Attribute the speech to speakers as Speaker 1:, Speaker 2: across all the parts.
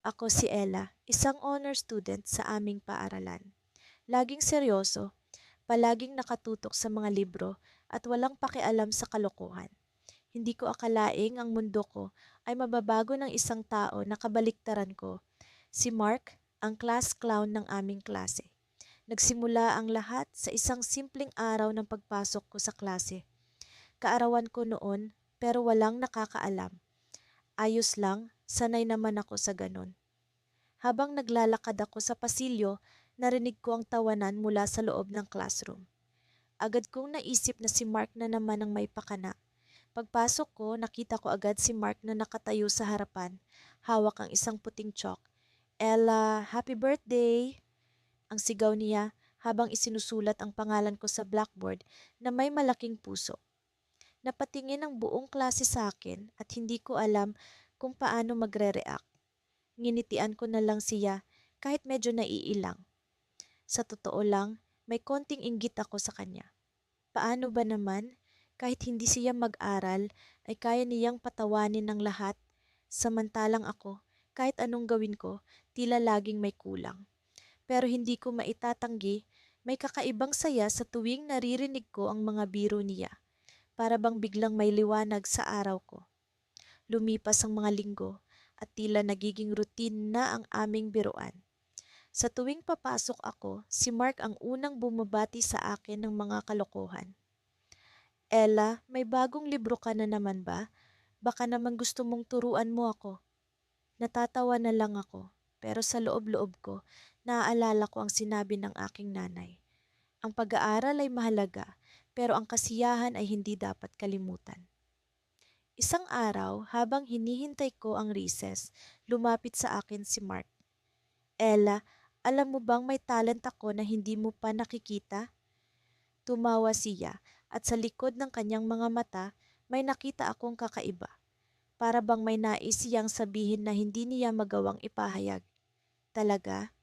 Speaker 1: Ako si Ella, isang honor student sa aming paaralan. Laging seryoso, palaging nakatutok sa mga libro at walang pakialam sa kalokohan. Hindi ko akalaing ang mundo ko ay mababago ng isang tao na kabaliktaran ko. Si Mark, ang class clown ng aming klase. Nagsimula ang lahat sa isang simpleng araw ng pagpasok ko sa klase. Kaarawan ko noon pero walang nakakaalam. Ayos lang, sanay naman ako sa ganun. Habang naglalakad ako sa pasilyo, narinig ko ang tawanan mula sa loob ng classroom. Agad kong naisip na si Mark na naman ang may pakana. Pagpasok ko, nakita ko agad si Mark na nakatayo sa harapan, hawak ang isang puting chalk. Ella, happy birthday! Ang sigaw niya habang isinusulat ang pangalan ko sa blackboard na may malaking puso. Napatingin ang buong klase sa akin at hindi ko alam kung paano magre-react. Nginitian ko na lang siya kahit medyo naiilang. Sa totoo lang, may konting inggit ako sa kanya. Paano ba naman, kahit hindi siya mag-aral, ay kaya niyang patawanin ng lahat, samantalang ako, kahit anong gawin ko, tila laging may kulang. Pero hindi ko maitatanggi, may kakaibang saya sa tuwing naririnig ko ang mga biro niya, para bang biglang may liwanag sa araw ko. Lumipas ang mga linggo at tila nagiging routine na ang aming biruan. Sa tuwing papasok ako, si Mark ang unang bumabati sa akin ng mga kalokohan. Ella, may bagong libro ka na naman ba? Baka naman gusto mong turuan mo ako. Natatawa na lang ako, pero sa loob-loob ko, naaalala ko ang sinabi ng aking nanay. Ang pag-aaral ay mahalaga, pero ang kasiyahan ay hindi dapat kalimutan. Isang araw, habang hinihintay ko ang recess, lumapit sa akin si Mark. Ella, alam mo bang may talent ako na hindi mo pa nakikita? Tumawa siya at sa likod ng kanyang mga mata may nakita akong kakaiba. Para bang may nais siyang sabihin na hindi niya magawang ipahayag. Talaga?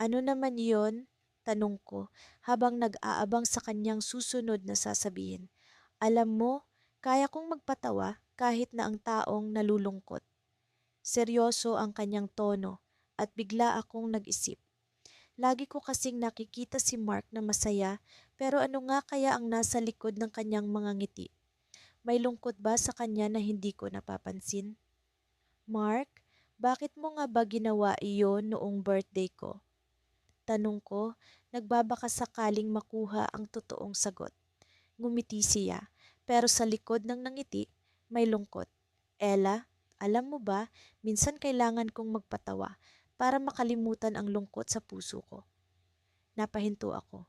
Speaker 1: Ano naman yon? Tanong ko habang nag-aabang sa kanyang susunod na sasabihin. Alam mo, kaya kong magpatawa kahit na ang taong nalulungkot. Seryoso ang kanyang tono at bigla akong nag-isip. Lagi ko kasing nakikita si Mark na masaya pero ano nga kaya ang nasa likod ng kanyang mga ngiti? May lungkot ba sa kanya na hindi ko napapansin? Mark, bakit mo nga ba ginawa iyon noong birthday ko? Tanong ko, nagbabaka sakaling makuha ang totoong sagot. Ngumiti siya, pero sa likod ng nangiti, may lungkot. Ella, alam mo ba, minsan kailangan kong magpatawa para makalimutan ang lungkot sa puso ko. Napahinto ako.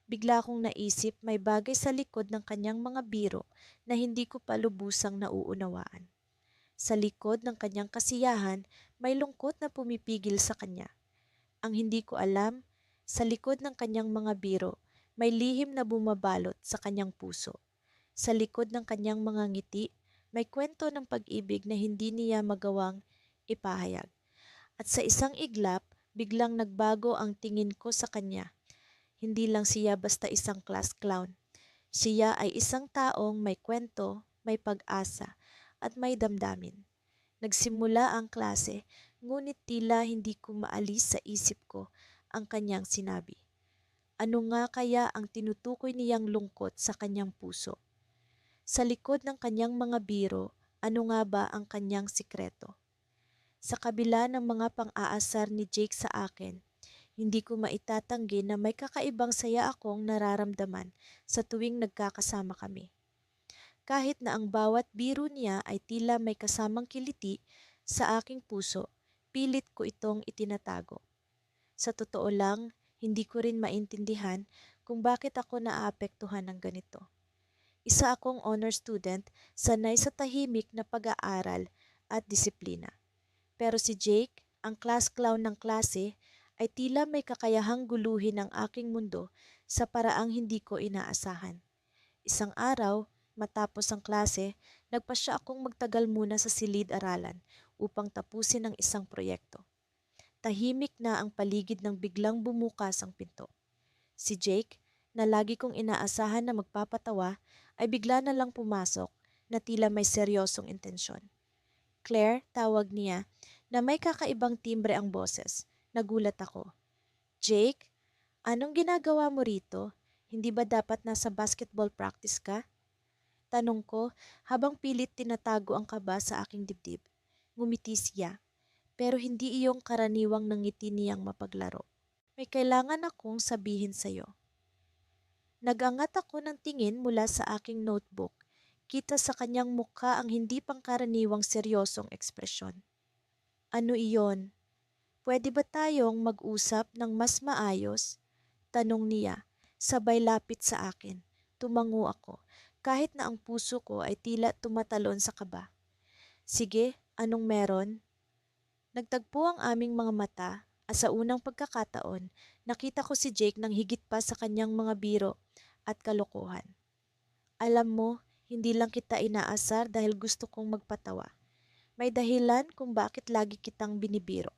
Speaker 1: Bigla akong naisip may bagay sa likod ng kanyang mga biro na hindi ko pa lubusang nauunawaan. Sa likod ng kanyang kasiyahan, may lungkot na pumipigil sa kanya. Ang hindi ko alam, sa likod ng kanyang mga biro, may lihim na bumabalot sa kanyang puso. Sa likod ng kanyang mga ngiti, may kwento ng pag-ibig na hindi niya magawang ipahayag. At sa isang iglap, biglang nagbago ang tingin ko sa kanya. Hindi lang siya basta isang class clown. Siya ay isang taong may kwento, may pag-asa, at may damdamin. Nagsimula ang klase, ngunit tila hindi ko maalis sa isip ko ang kanyang sinabi. Ano nga kaya ang tinutukoy niyang lungkot sa kanyang puso? Sa likod ng kanyang mga biro, ano nga ba ang kanyang sikreto? Sa kabila ng mga pang-aasar ni Jake sa akin, hindi ko maitatanggi na may kakaibang saya akong nararamdaman sa tuwing nagkakasama kami. Kahit na ang bawat biro niya ay tila may kasamang kiliti sa aking puso, pilit ko itong itinatago. Sa totoo lang, hindi ko rin maintindihan kung bakit ako naaapektuhan ng ganito. Isa akong honor student, sanay sa tahimik na pag-aaral at disiplina. Pero si Jake, ang class clown ng klase, ay tila may kakayahang guluhin ang aking mundo sa paraang hindi ko inaasahan. Isang araw, matapos ang klase, nagpasya akong magtagal muna sa silid-aralan upang tapusin ang isang proyekto. Tahimik na ang paligid nang biglang bumukas ang pinto. Si Jake, na lagi kong inaasahan na magpapatawa, ay bigla na lang pumasok na tila may seryosong intensyon. Claire, tawag niya, na may kakaibang timbre ang boses. Nagulat ako. Jake, anong ginagawa mo rito? Hindi ba dapat nasa basketball practice ka? Tanong ko habang pilit tinatago ang kaba sa aking dibdib. Ngumiti siya, pero hindi iyong karaniwang nangiti niyang mapaglaro. May kailangan akong sabihin sa'yo. Nagangat ako ng tingin mula sa aking notebook. Kita sa kanyang mukha ang hindi pangkaraniwang seryosong ekspresyon. Ano iyon? Pwede ba tayong mag-usap ng mas maayos? Tanong niya, sabay lapit sa akin. Tumango ako, kahit na ang puso ko ay tila tumatalon sa kaba. Sige, anong meron? Nagtagpo ang aming mga mata at sa unang pagkakataon, nakita ko si Jake nang higit pa sa kanyang mga biro at kalokohan. Alam mo, hindi lang kita inaasar dahil gusto kong magpatawa. May dahilan kung bakit lagi kitang binibiro.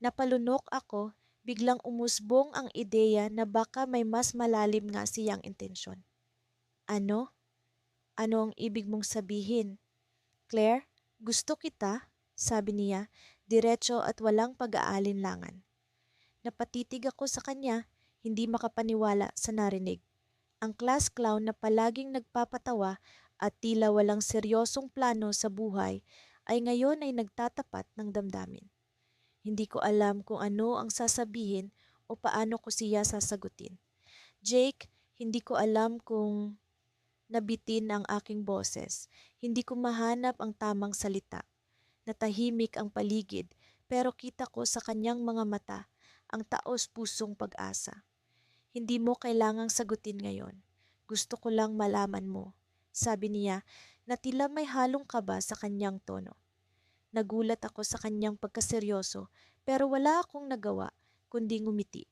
Speaker 1: Napalunok ako, biglang umusbong ang ideya na baka may mas malalim nga siyang intensyon. Ano? Ano ang ibig mong sabihin? Claire, gusto kita, sabi niya, diretso at walang pag-aalinlangan. Napatitig ako sa kanya, hindi makapaniwala sa narinig. Ang class clown na palaging nagpapatawa at tila walang seryosong plano sa buhay ay ngayon ay nagtatapat ng damdamin. Hindi ko alam kung ano ang sasabihin o paano ko siya sasagutin. Jake, hindi ko alam kung nabitin ang aking boses. Hindi ko mahanap ang tamang salita. Natahimik ang paligid pero kita ko sa kanyang mga mata ang taos-pusong pag-asa. Hindi mo kailangang sagutin ngayon. Gusto ko lang malaman mo, sabi niya na tila may halong kaba sa kanyang tono. Nagulat ako sa kanyang pagkaseryoso pero wala akong nagawa kundi ngumiti.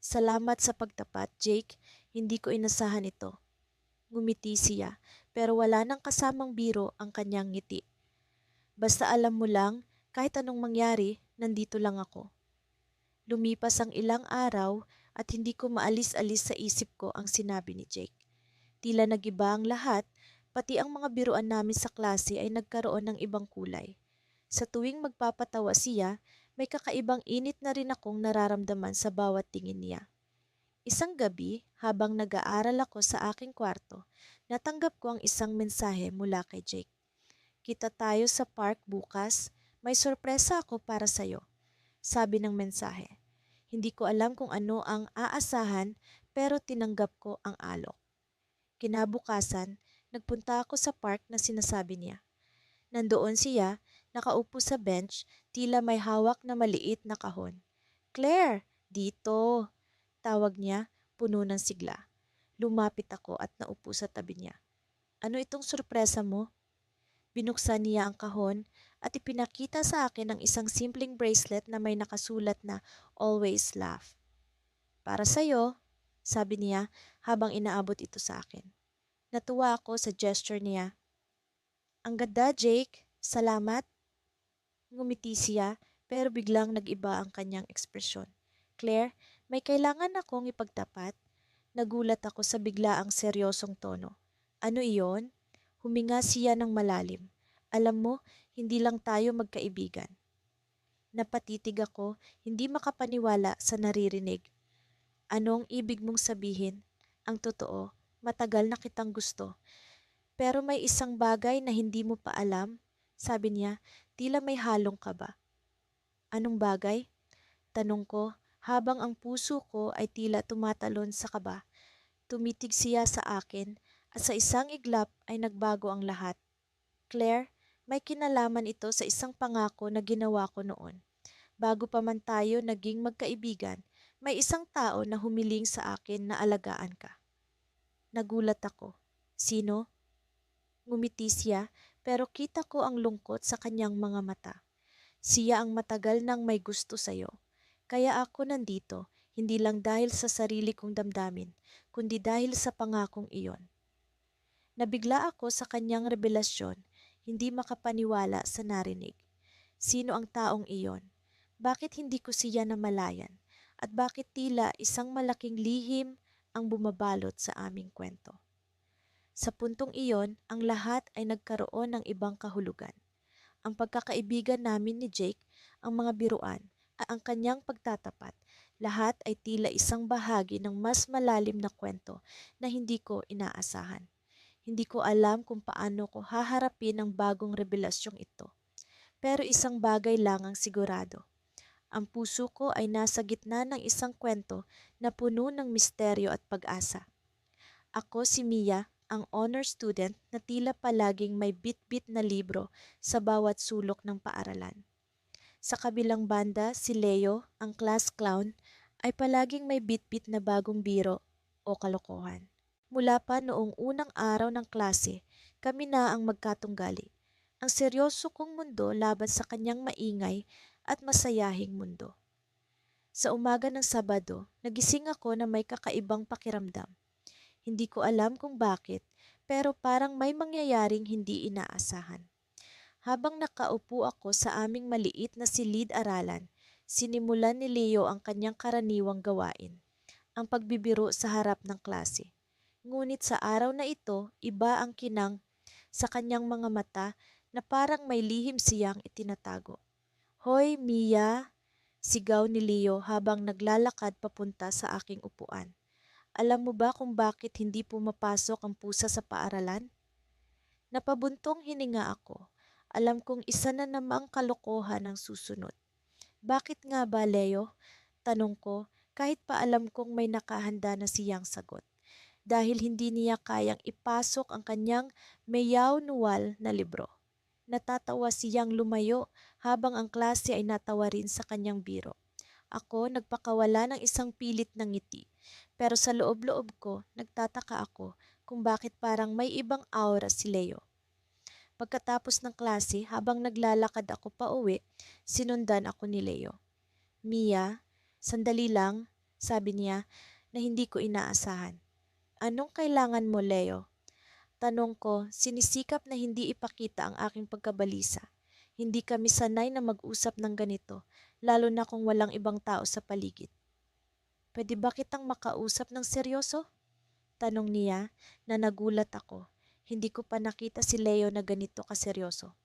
Speaker 1: Salamat sa pagtapat, Jake. Hindi ko inasahan ito. Ngumiti siya pero wala nang kasamang biro ang kanyang ngiti. Basta alam mo lang, kahit anong mangyari, nandito lang ako. Lumipas ang ilang araw at hindi ko maalis-alis sa isip ko ang sinabi ni Jake. Tila nagiba ang lahat, pati ang mga biruan namin sa klase ay nagkaroon ng ibang kulay. Sa tuwing magpapatawa siya, may kakaibang init na rin akong nararamdaman sa bawat tingin niya. Isang gabi, habang nag-aaral ako sa aking kwarto, natanggap ko ang isang mensahe mula kay Jake. Kita tayo sa park bukas, may sorpresa ako para sa'yo, sabi ng mensahe. Hindi ko alam kung ano ang aasahan pero tinanggap ko ang alok. Kinabukasan, nagpunta ako sa park na sinasabi niya. Nandoon siya, nakaupo sa bench, tila may hawak na maliit na kahon. Claire, dito! Tawag niya, puno ng sigla. Lumapit ako at naupo sa tabi niya. Ano itong sorpresa mo? Binuksan niya ang kahon at ipinakita sa akin ang isang simpleng bracelet na may nakasulat na always laugh. Para sa'yo, sabi niya habang inaabot ito sa akin. Natuwa ako sa gesture niya. Ang ganda, Jake. Salamat. Ngumiti siya pero biglang nag-iba ang kanyang ekspresyon. Claire, may kailangan akong ipagtapat. Nagulat ako sa biglaang seryosong tono. Ano iyon? Huminga siya ng malalim. Alam mo, hindi lang tayo magkaibigan. Napatitig ako, hindi makapaniwala sa naririnig. Anong ibig mong sabihin? Ang totoo, matagal na kitang gusto. Pero may isang bagay na hindi mo pa alam, sabi niya, tila may halong kaba. Anong bagay? Tanong ko, habang ang puso ko ay tila tumatalon sa kaba. Tumitig siya sa akin at sa isang iglap ay nagbago ang lahat. Claire, may kinalaman ito sa isang pangako na ginawa ko noon. Bago pa man tayo naging magkaibigan, may isang tao na humiling sa akin na alagaan ka. Nagulat ako. Sino? Ngumiti siya pero kita ko ang lungkot sa kanyang mga mata. Siya ang matagal nang may gusto sa'yo. Kaya ako nandito, hindi lang dahil sa sarili kong damdamin, kundi dahil sa pangakong iyon. Nabigla ako sa kanyang revelasyon, hindi makapaniwala sa narinig. Sino ang taong iyon? Bakit hindi ko siya namalayan? At bakit tila isang malaking lihim ang bumabalot sa aming kwento? Sa puntong iyon, ang lahat ay nagkaroon ng ibang kahulugan. ang pagkakaibigan namin ni Jake, ang mga biruan, at ang kanyang pagtatapat. Lahat ay tila isang bahagi ng mas malalim na kwento na hindi ko inaasahan. Hindi ko alam kung paano ko haharapin ang bagong revelasyong ito. Pero isang bagay lang ang sigurado. Ang puso ko ay nasa gitna ng isang kwento na puno ng misteryo at pag-asa. Ako si Mia, ang honor student na tila palaging may bit-bit na libro sa bawat sulok ng paaralan. Sa kabilang banda, si Leo, ang class clown, ay palaging may bit-bit na bagong biro o kalokohan. Mula pa noong unang araw ng klase, kami na ang magkatunggali. Ang seryoso kong mundo laban sa kanyang maingay at masayahing mundo. Sa umaga ng Sabado, nagising ako na may kakaibang pakiramdam. Hindi ko alam kung bakit, pero parang may mangyayaring hindi inaasahan. Habang nakaupo ako sa aming maliit na silid-aralan, sinimulan ni Leo ang kanyang karaniwang gawain, ang pagbibiro sa harap ng klase. Ngunit sa araw na ito, iba ang kinang sa kanyang mga mata na parang may lihim siyang itinatago. "Hoy, Mia!" Sigaw ni Leo habang naglalakad papunta sa aking upuan. "Alam mo ba kung bakit hindi pumapasok ang pusa sa paaralan?" Napabuntong hininga ako. Alam kong isa na namang kalokohan ang susunod. "Bakit nga ba, Leo?" Tanong ko, kahit pa alam kong may nakahanda na siyang sagot. Dahil hindi niya kayang ipasok ang kanyang Meyaw Nuwal na libro. Natatawa siyang lumayo habang ang klase ay natawa rin sa kanyang biro. Ako nagpakawala ng isang pilit na ngiti. Pero sa loob-loob ko, nagtataka ako kung bakit parang may ibang aura si Leo. Pagkatapos ng klase, habang naglalakad ako pauwi, sinundan ako ni Leo. "Mia, sandali lang," sabi niya na hindi ko inaasahan. "Anong kailangan mo, Leo?" Tanong ko, sinisikap na hindi ipakita ang aking pagkabalisa. Hindi kami sanay na mag-usap ng ganito, lalo na kung walang ibang tao sa paligid. "Pwede ba kitang makausap ng seryoso?" Tanong niya na nagulat ako. Hindi ko pa nakita si Leo na ganito kaseryoso.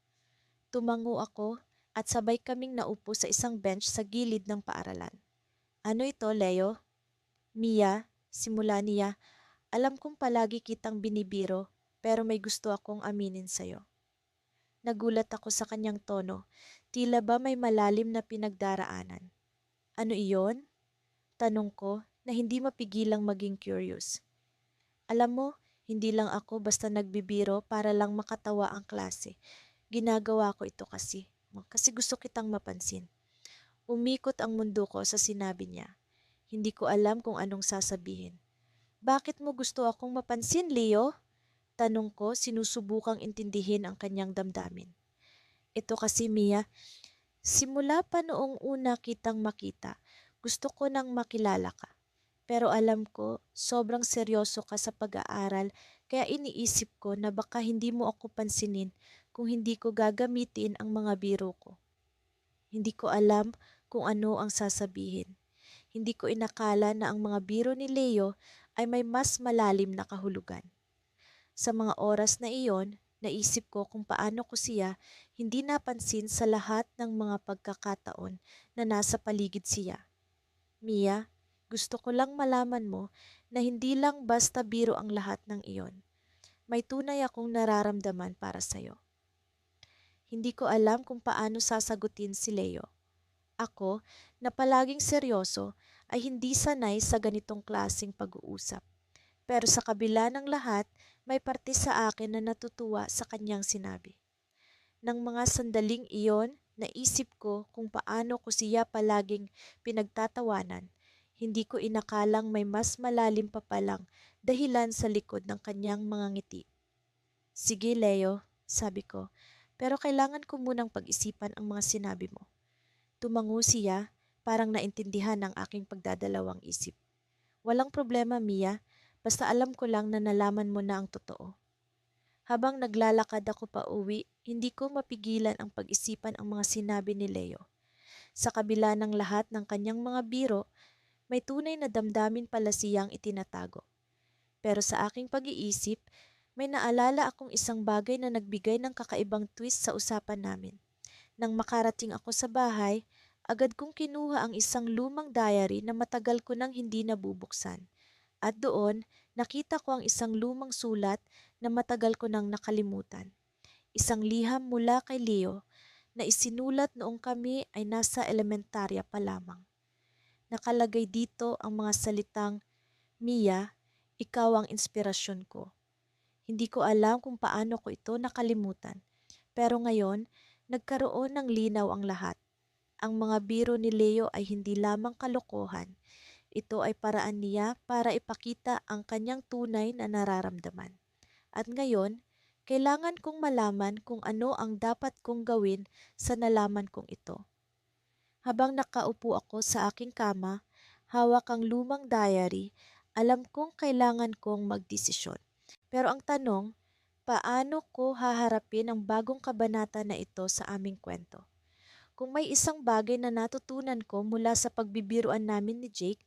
Speaker 1: Tumango ako at sabay kaming naupo sa isang bench sa gilid ng paaralan. "Ano ito, Leo?" "Mia," simula niya, "alam kong palagi kitang binibiro, pero may gusto akong aminin sa'yo." Nagulat ako sa kanyang tono, tila ba may malalim na pinagdaraanan. "Ano iyon?" Tanong ko na hindi mapigilang maging curious. "Alam mo, hindi lang ako basta nagbibiro para lang makatawa ang klase. Ginagawa ko ito kasi gusto kitang mapansin." Umikot ang mundo ko sa sinabi niya. Hindi ko alam kung anong sasabihin. "Bakit mo gusto akong mapansin, Leo?" Tanong ko, sinusubukang intindihin ang kanyang damdamin. "Ito kasi, Mia, simula pa noong una kitang makita, gusto ko nang makilala ka. Pero alam ko, sobrang seryoso ka sa pag-aaral, kaya iniisip ko na baka hindi mo ako pansinin kung hindi ko gagamitin ang mga biro ko." Hindi ko alam kung ano ang sasabihin. Hindi ko inakala na ang mga biro ni Leo ay may mas malalim na kahulugan. Sa mga oras na iyon, naisip ko kung paano ko siya hindi napansin sa lahat ng mga pagkakataon na nasa paligid siya. "Mia, gusto ko lang malaman mo na hindi lang basta biro ang lahat ng iyon. May tunay akong nararamdaman para sa'yo." Hindi ko alam kung paano sasagutin si Leo. Ako, na palaging seryoso, ay hindi sanay sa ganitong klaseng pag-uusap. Pero sa kabila ng lahat, may parte sa akin na natutuwa sa kanyang sinabi. Nang mga sandaling iyon, naisip ko kung paano ko siya palaging pinagtatawanan. Hindi ko inakalang may mas malalim pa palang dahilan sa likod ng kanyang mga ngiti. "Sige, Leo," sabi ko, "pero kailangan ko munang pag-isipan ang mga sinabi mo." Tumango siya, parang naintindihan ang aking pagdadalawang isip. "Walang problema, Mia. Basta alam ko lang na nalaman mo na ang totoo." Habang naglalakad ako pa uwi, hindi ko mapigilan ang pag-isipan ang mga sinabi ni Leo. Sa kabila ng lahat ng kanyang mga biro, may tunay na damdamin pala siyang itinatago. Pero sa aking pag-iisip, may naalala akong isang bagay na nagbigay ng kakaibang twist sa usapan namin. Nang makarating ako sa bahay, agad kong kinuha ang isang lumang diary na matagal ko nang hindi nabubuksan. At doon, nakita ko ang isang lumang sulat na matagal ko nang nakalimutan. Isang liham mula kay Leo na isinulat noong kami ay nasa elementarya pa lamang. Nakalagay dito ang mga salitang, Mia, ikaw ang inspirasyon ko. Hindi ko alam kung paano ko ito nakalimutan. Pero ngayon, nagkaroon ng linaw ang lahat. Ang mga biro ni Leo ay hindi lamang kalokohan. Ito ay paraan niya para ipakita ang kanyang tunay na nararamdaman. At ngayon, kailangan kong malaman kung ano ang dapat kong gawin sa nalaman kong ito. Habang nakaupo ako sa aking kama, hawak ang lumang diary, alam kong kailangan kong magdesisyon. Pero ang tanong, paano ko haharapin ang bagong kabanata na ito sa aming kwento? Kung may isang bagay na natutunan ko mula sa pagbibiruan namin ni Jake,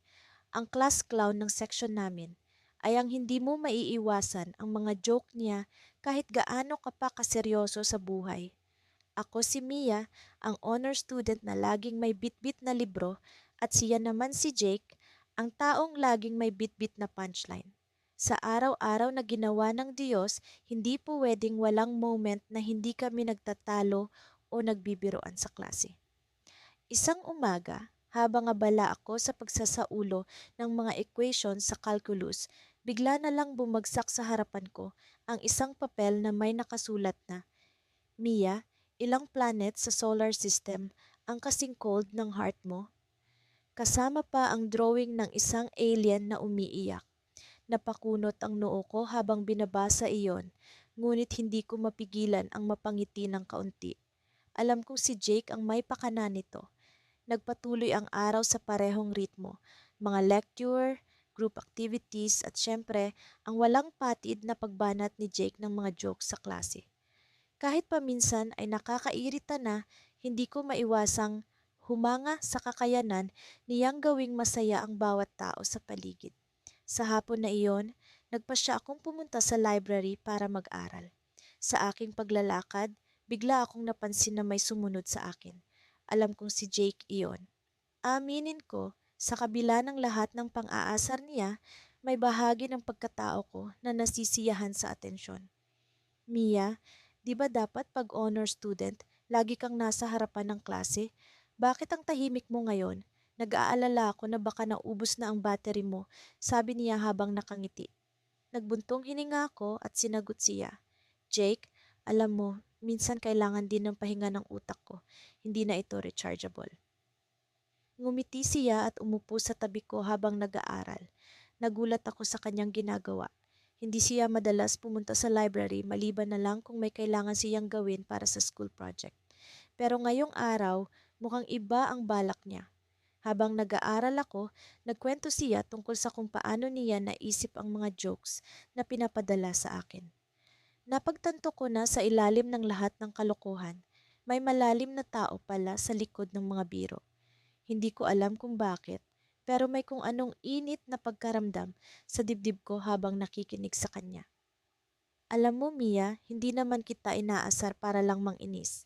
Speaker 1: ang class clown ng section namin, ay ang hindi mo maiiwasan ang mga joke niya kahit gaano ka pa kaseryoso sa buhay. Ako si Mia, ang honor student na laging may bitbit na libro, at siya naman si Jake, ang taong laging may bitbit na punchline. Sa araw-araw na ginawa ng Diyos, hindi po pwedeng walang moment na hindi kami nagtatalo o nagbibiroan sa klase. Isang umaga, habang abala ako sa pagsasaulo ng mga equation sa calculus, bigla na lang bumagsak sa harapan ko ang isang papel na may nakasulat na, Mia, ilang planet sa solar system ang kasing cold ng heart mo? Kasama pa ang drawing ng isang alien na umiiyak. Napakunot ang noo ko habang binabasa iyon, ngunit hindi ko mapigilan ang mapangiti ng kaunti. Alam kong si Jake ang may pakana nito. Nagpatuloy ang araw sa parehong ritmo, mga lecture, group activities at syempre ang walang patid na pagbanat ni Jake ng mga jokes sa klase. Kahit paminsan ay nakakairita na, hindi ko maiwasang humanga sa kakayanan niyang gawing masaya ang bawat tao sa paligid. Sa hapon na iyon, nagpasya akong pumunta sa library para mag-aral. Sa aking paglalakad, bigla akong napansin na may sumunod sa akin. Alam kong si Jake iyon. Aminin ko, sa kabila ng lahat ng pang-aasar niya, may bahagi ng pagkatao ko na nasisiyahan sa atensyon. Mia, di ba dapat pag honor student, lagi kang nasa harapan ng klase? Bakit ang tahimik mo ngayon? Nag-aalala ako na baka naubos na ang battery mo, sabi niya habang nakangiti. Nagbuntong hininga ako at sinagot siya. Jake, alam mo, minsan kailangan din ng pahinga ng utak ko. Hindi na ito rechargeable. Ngumiti siya at umupo sa tabi ko habang nag-aaral. Nagulat ako sa kanyang ginagawa. Hindi siya madalas pumunta sa library maliban na lang kung may kailangan siyang gawin para sa school project. Pero ngayong araw, mukhang iba ang balak niya. Habang nag-aaral ako, nagkwento siya tungkol sa kung paano niya naisip ang mga jokes na pinapadala sa akin. Napagtanto ko na sa ilalim ng lahat ng kalokohan, may malalim na tao pala sa likod ng mga biro. Hindi ko alam kung bakit, pero may kung anong init na pagkaramdam sa dibdib ko habang nakikinig sa kanya. Alam mo, Mia, hindi naman kita inaasar para lang manginis.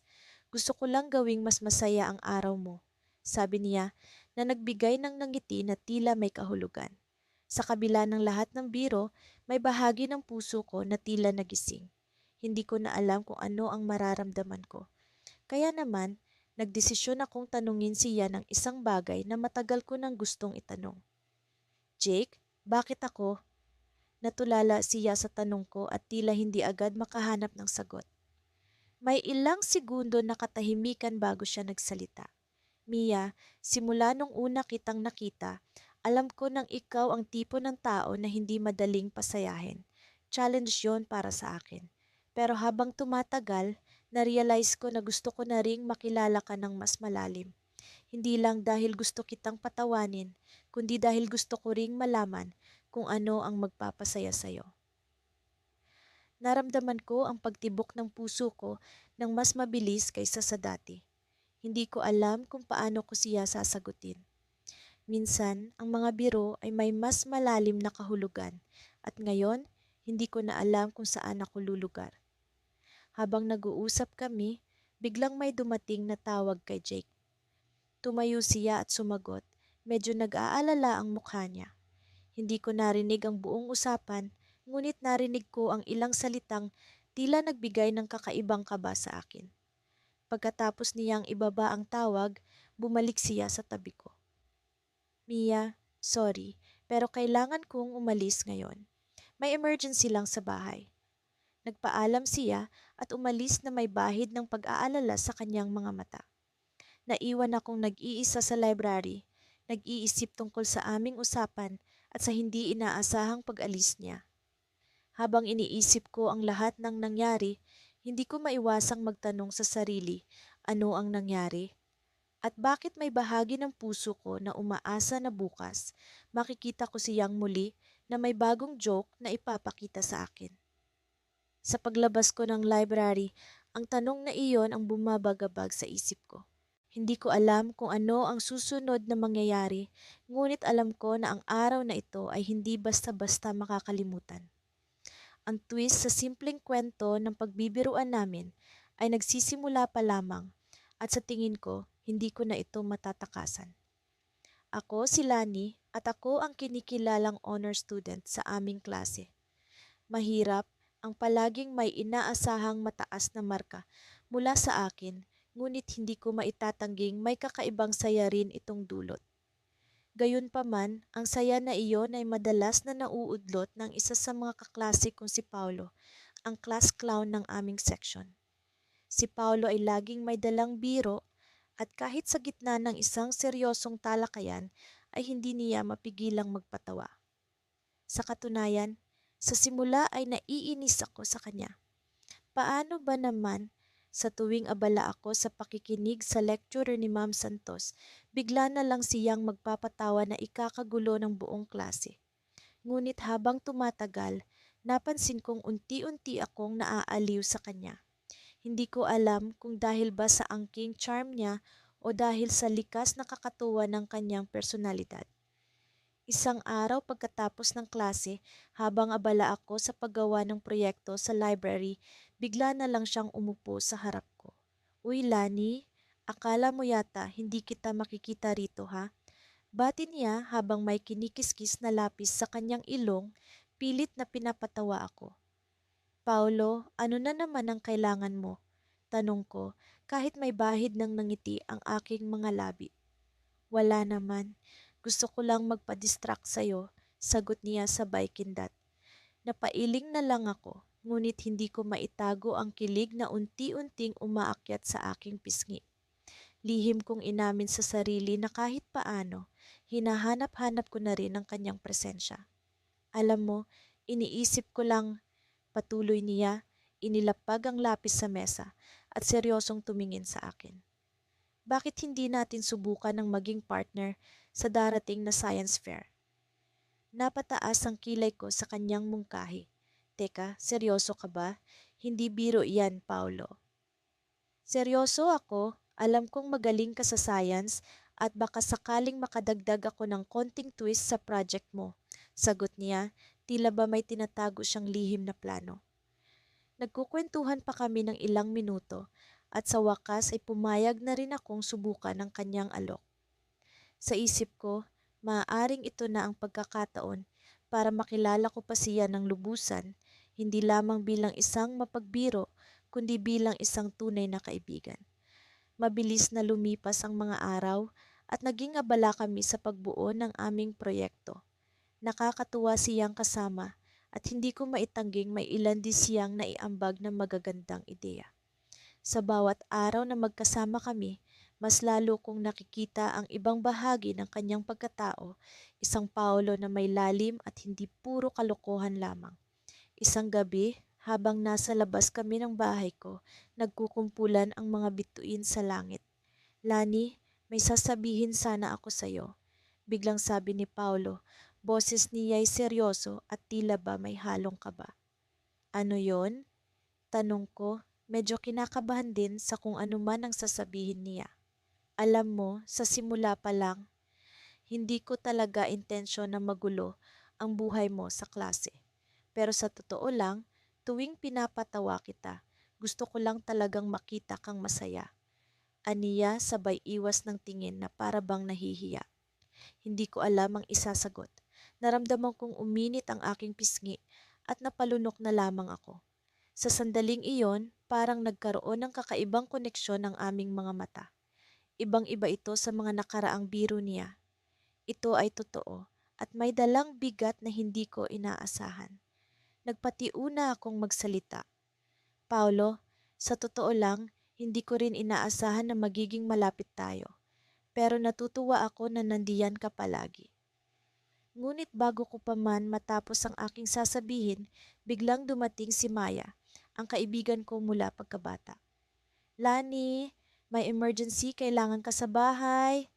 Speaker 1: Gusto ko lang gawing mas masaya ang araw mo, sabi niya na nagbigay ng nangiti na tila may kahulugan. Sa kabila ng lahat ng biro, may bahagi ng puso ko na tila nagising. Hindi ko na alam kung ano ang mararamdaman ko. Kaya naman, nagdesisyon akong tanungin siya ng isang bagay na matagal ko nang gustong itanong. Jake, bakit ako? Natulala siya sa tanong ko at tila hindi agad makahanap ng sagot. May ilang segundo na katahimikan bago siya nagsalita. Mia, simula nung una kitang nakita, alam ko nang ikaw ang tipo ng tao na hindi madaling pasayahin. Challenge yon para sa akin. Pero habang tumatagal, na-realize ko na gusto ko na ring makilala ka ng mas malalim. Hindi lang dahil gusto kitang patawanin, kundi dahil gusto ko ring malaman kung ano ang magpapasaya sa'yo. Naramdaman ko ang pagtibok ng puso ko ng mas mabilis kaysa sa dati. Hindi ko alam kung paano ko siya sasagutin. Minsan, ang mga biro ay may mas malalim na kahulugan at ngayon, hindi ko na alam kung saan ako lulugar. Habang nag-uusap kami, Biglang may dumating na tawag kay Jake. Tumayo siya at sumagot. Medyo nag-aalala ang mukha niya. Hindi ko narinig ang buong usapan, ngunit narinig ko ang ilang salitang tila nagbigay ng kakaibang kaba sa akin. Pagkatapos niyang ibaba ang tawag, bumalik siya sa tabi ko. Mia, sorry, pero kailangan kong umalis ngayon. May emergency lang sa bahay. Nagpaalam siya at umalis na may bahid ng pag-aalala sa kanyang mga mata. Naiwan akong nag-iisa sa library, nag-iisip tungkol sa aming usapan at sa hindi inaasahang pag-alis niya. Habang iniisip ko ang lahat ng nangyari, hindi ko maiwasang magtanong sa sarili, ano ang nangyari? At bakit may bahagi ng puso ko na umaasa na bukas, makikita ko siyang muli na may bagong joke na ipapakita sa akin. Sa paglabas ko ng library, ang tanong na iyon ang bumabagabag sa isip ko. Hindi ko alam kung ano ang susunod na mangyayari, ngunit alam ko na ang araw na ito ay hindi basta-basta makakalimutan. Ang twist sa simpleng kwento ng pagbibiruan namin ay nagsisimula pa lamang at sa tingin ko, hindi ko na ito matatakasan. Ako si Lani at ako ang kinikilalang honor student sa aming klase. Mahirap ang palaging may inaasahang mataas na marka mula sa akin, ngunit hindi ko maitatangging may kakaibang saya rin itong dulot. Gayunpaman, ang saya na iyon ay madalas na nauudlot ng isa sa mga kaklase kong si Paulo, ang class clown ng aming section. Si Paulo ay laging may dalang biro at kahit sa gitna ng isang seryosong talakayan ay hindi niya mapigilang magpatawa. Sa katunayan, sa simula ay naiinis ako sa kanya. Paano ba naman sa tuwing abala ako sa pakikinig sa lecture ni Ma'am Santos, bigla na lang siyang magpapatawa na ikakagulo ng buong klase. Ngunit habang tumatagal, napansin kong unti-unti akong naaaliw sa kanya. Hindi ko alam kung dahil ba sa angking charm niya o dahil sa likas na kakatuwa ng kanyang personalidad. Isang araw pagkatapos ng klase, habang abala ako sa paggawa ng proyekto sa library, bigla na lang siyang umupo sa harap ko. Uy Lani, akala mo yata hindi kita makikita rito ha? Bati niya habang may kinikiskis na lapis sa kanyang ilong, pilit na pinapatawa ako. Paulo, ano na naman ang kailangan mo? Tanong ko, kahit may bahid ng nangiti ang aking mga labi. Wala naman. Gusto ko lang magpa-distract sa'yo, sagot niya sabay kindat. Napailing na lang ako, ngunit hindi ko maitago ang kilig na unti-unting umaakyat sa aking pisngi. Lihim kong inamin sa sarili na kahit paano, hinahanap-hanap ko na rin ang kanyang presensya. Alam mo, iniisip ko lang, patuloy niya, inilapag ang lapis sa mesa at seryosong tumingin sa akin. Bakit hindi natin subukan ng maging partner sa darating na science fair? Napataas ang kilay ko sa kanyang mungkahi. Teka, seryoso ka ba? Hindi biro iyan, Paulo. Seryoso ako, alam kong magaling ka sa science at baka sakaling makadagdag ako ng konting twist sa project mo. Sagot niya, tila ba may tinatago siyang lihim na plano. Nagkukwentuhan pa kami ng ilang minuto at sa wakas ay pumayag na rin akong subukan ng kanyang alok. Sa isip ko, maaaring ito na ang pagkakataon para makilala ko pa siya ng lubusan, hindi lamang bilang isang mapagbiro, kundi bilang isang tunay na kaibigan. Mabilis na lumipas ang mga araw at naging abala kami sa pagbuo ng aming proyekto. Nakakatuwa siyang kasama at hindi ko maitangging may ilan din siyang naiambag na magagandang ideya. Sa bawat araw na magkasama kami, mas lalo kong nakikita ang ibang bahagi ng kanyang pagkatao, isang Paolo na may lalim at hindi puro kalokohan lamang. Isang gabi, habang nasa labas kami ng bahay ko, nagkukumpulan ang mga bituin sa langit. Lani, may sasabihin sana ako sa'yo. Biglang sabi ni Paulo, boses niya'y seryoso at tila ba may halong kaba. Ano yon? Tanong ko, medyo kinakabahan din sa kung ano man ang sasabihin niya. Alam mo, sa simula pa lang, hindi ko talaga intensyon na magulo ang buhay mo sa klase. Pero sa totoo lang, tuwing pinapatawa kita, Gusto ko lang talagang makita kang masaya. Aniya sabay iwas ng tingin na para bang nahihiya. Hindi ko alam ang isasagot. Naramdaman kong uminit ang aking pisngi at napalunok na lamang ako. Sa sandaling iyon, parang nagkaroon ng kakaibang koneksyon ng aming mga mata. Ibang-iba ito sa mga nakaraang biro niya. Ito ay totoo at may dalang bigat na hindi ko inaasahan. Nagpatiuna akong magsalita. Paulo, sa totoo lang, hindi ko rin inaasahan na magiging malapit tayo. Pero natutuwa ako na nandiyan ka palagi. Ngunit bago ko pa man matapos ang aking sasabihin, biglang dumating si Maya, ang kaibigan ko mula pagkabata. Lani, may emergency, kailangan ka sa bahay.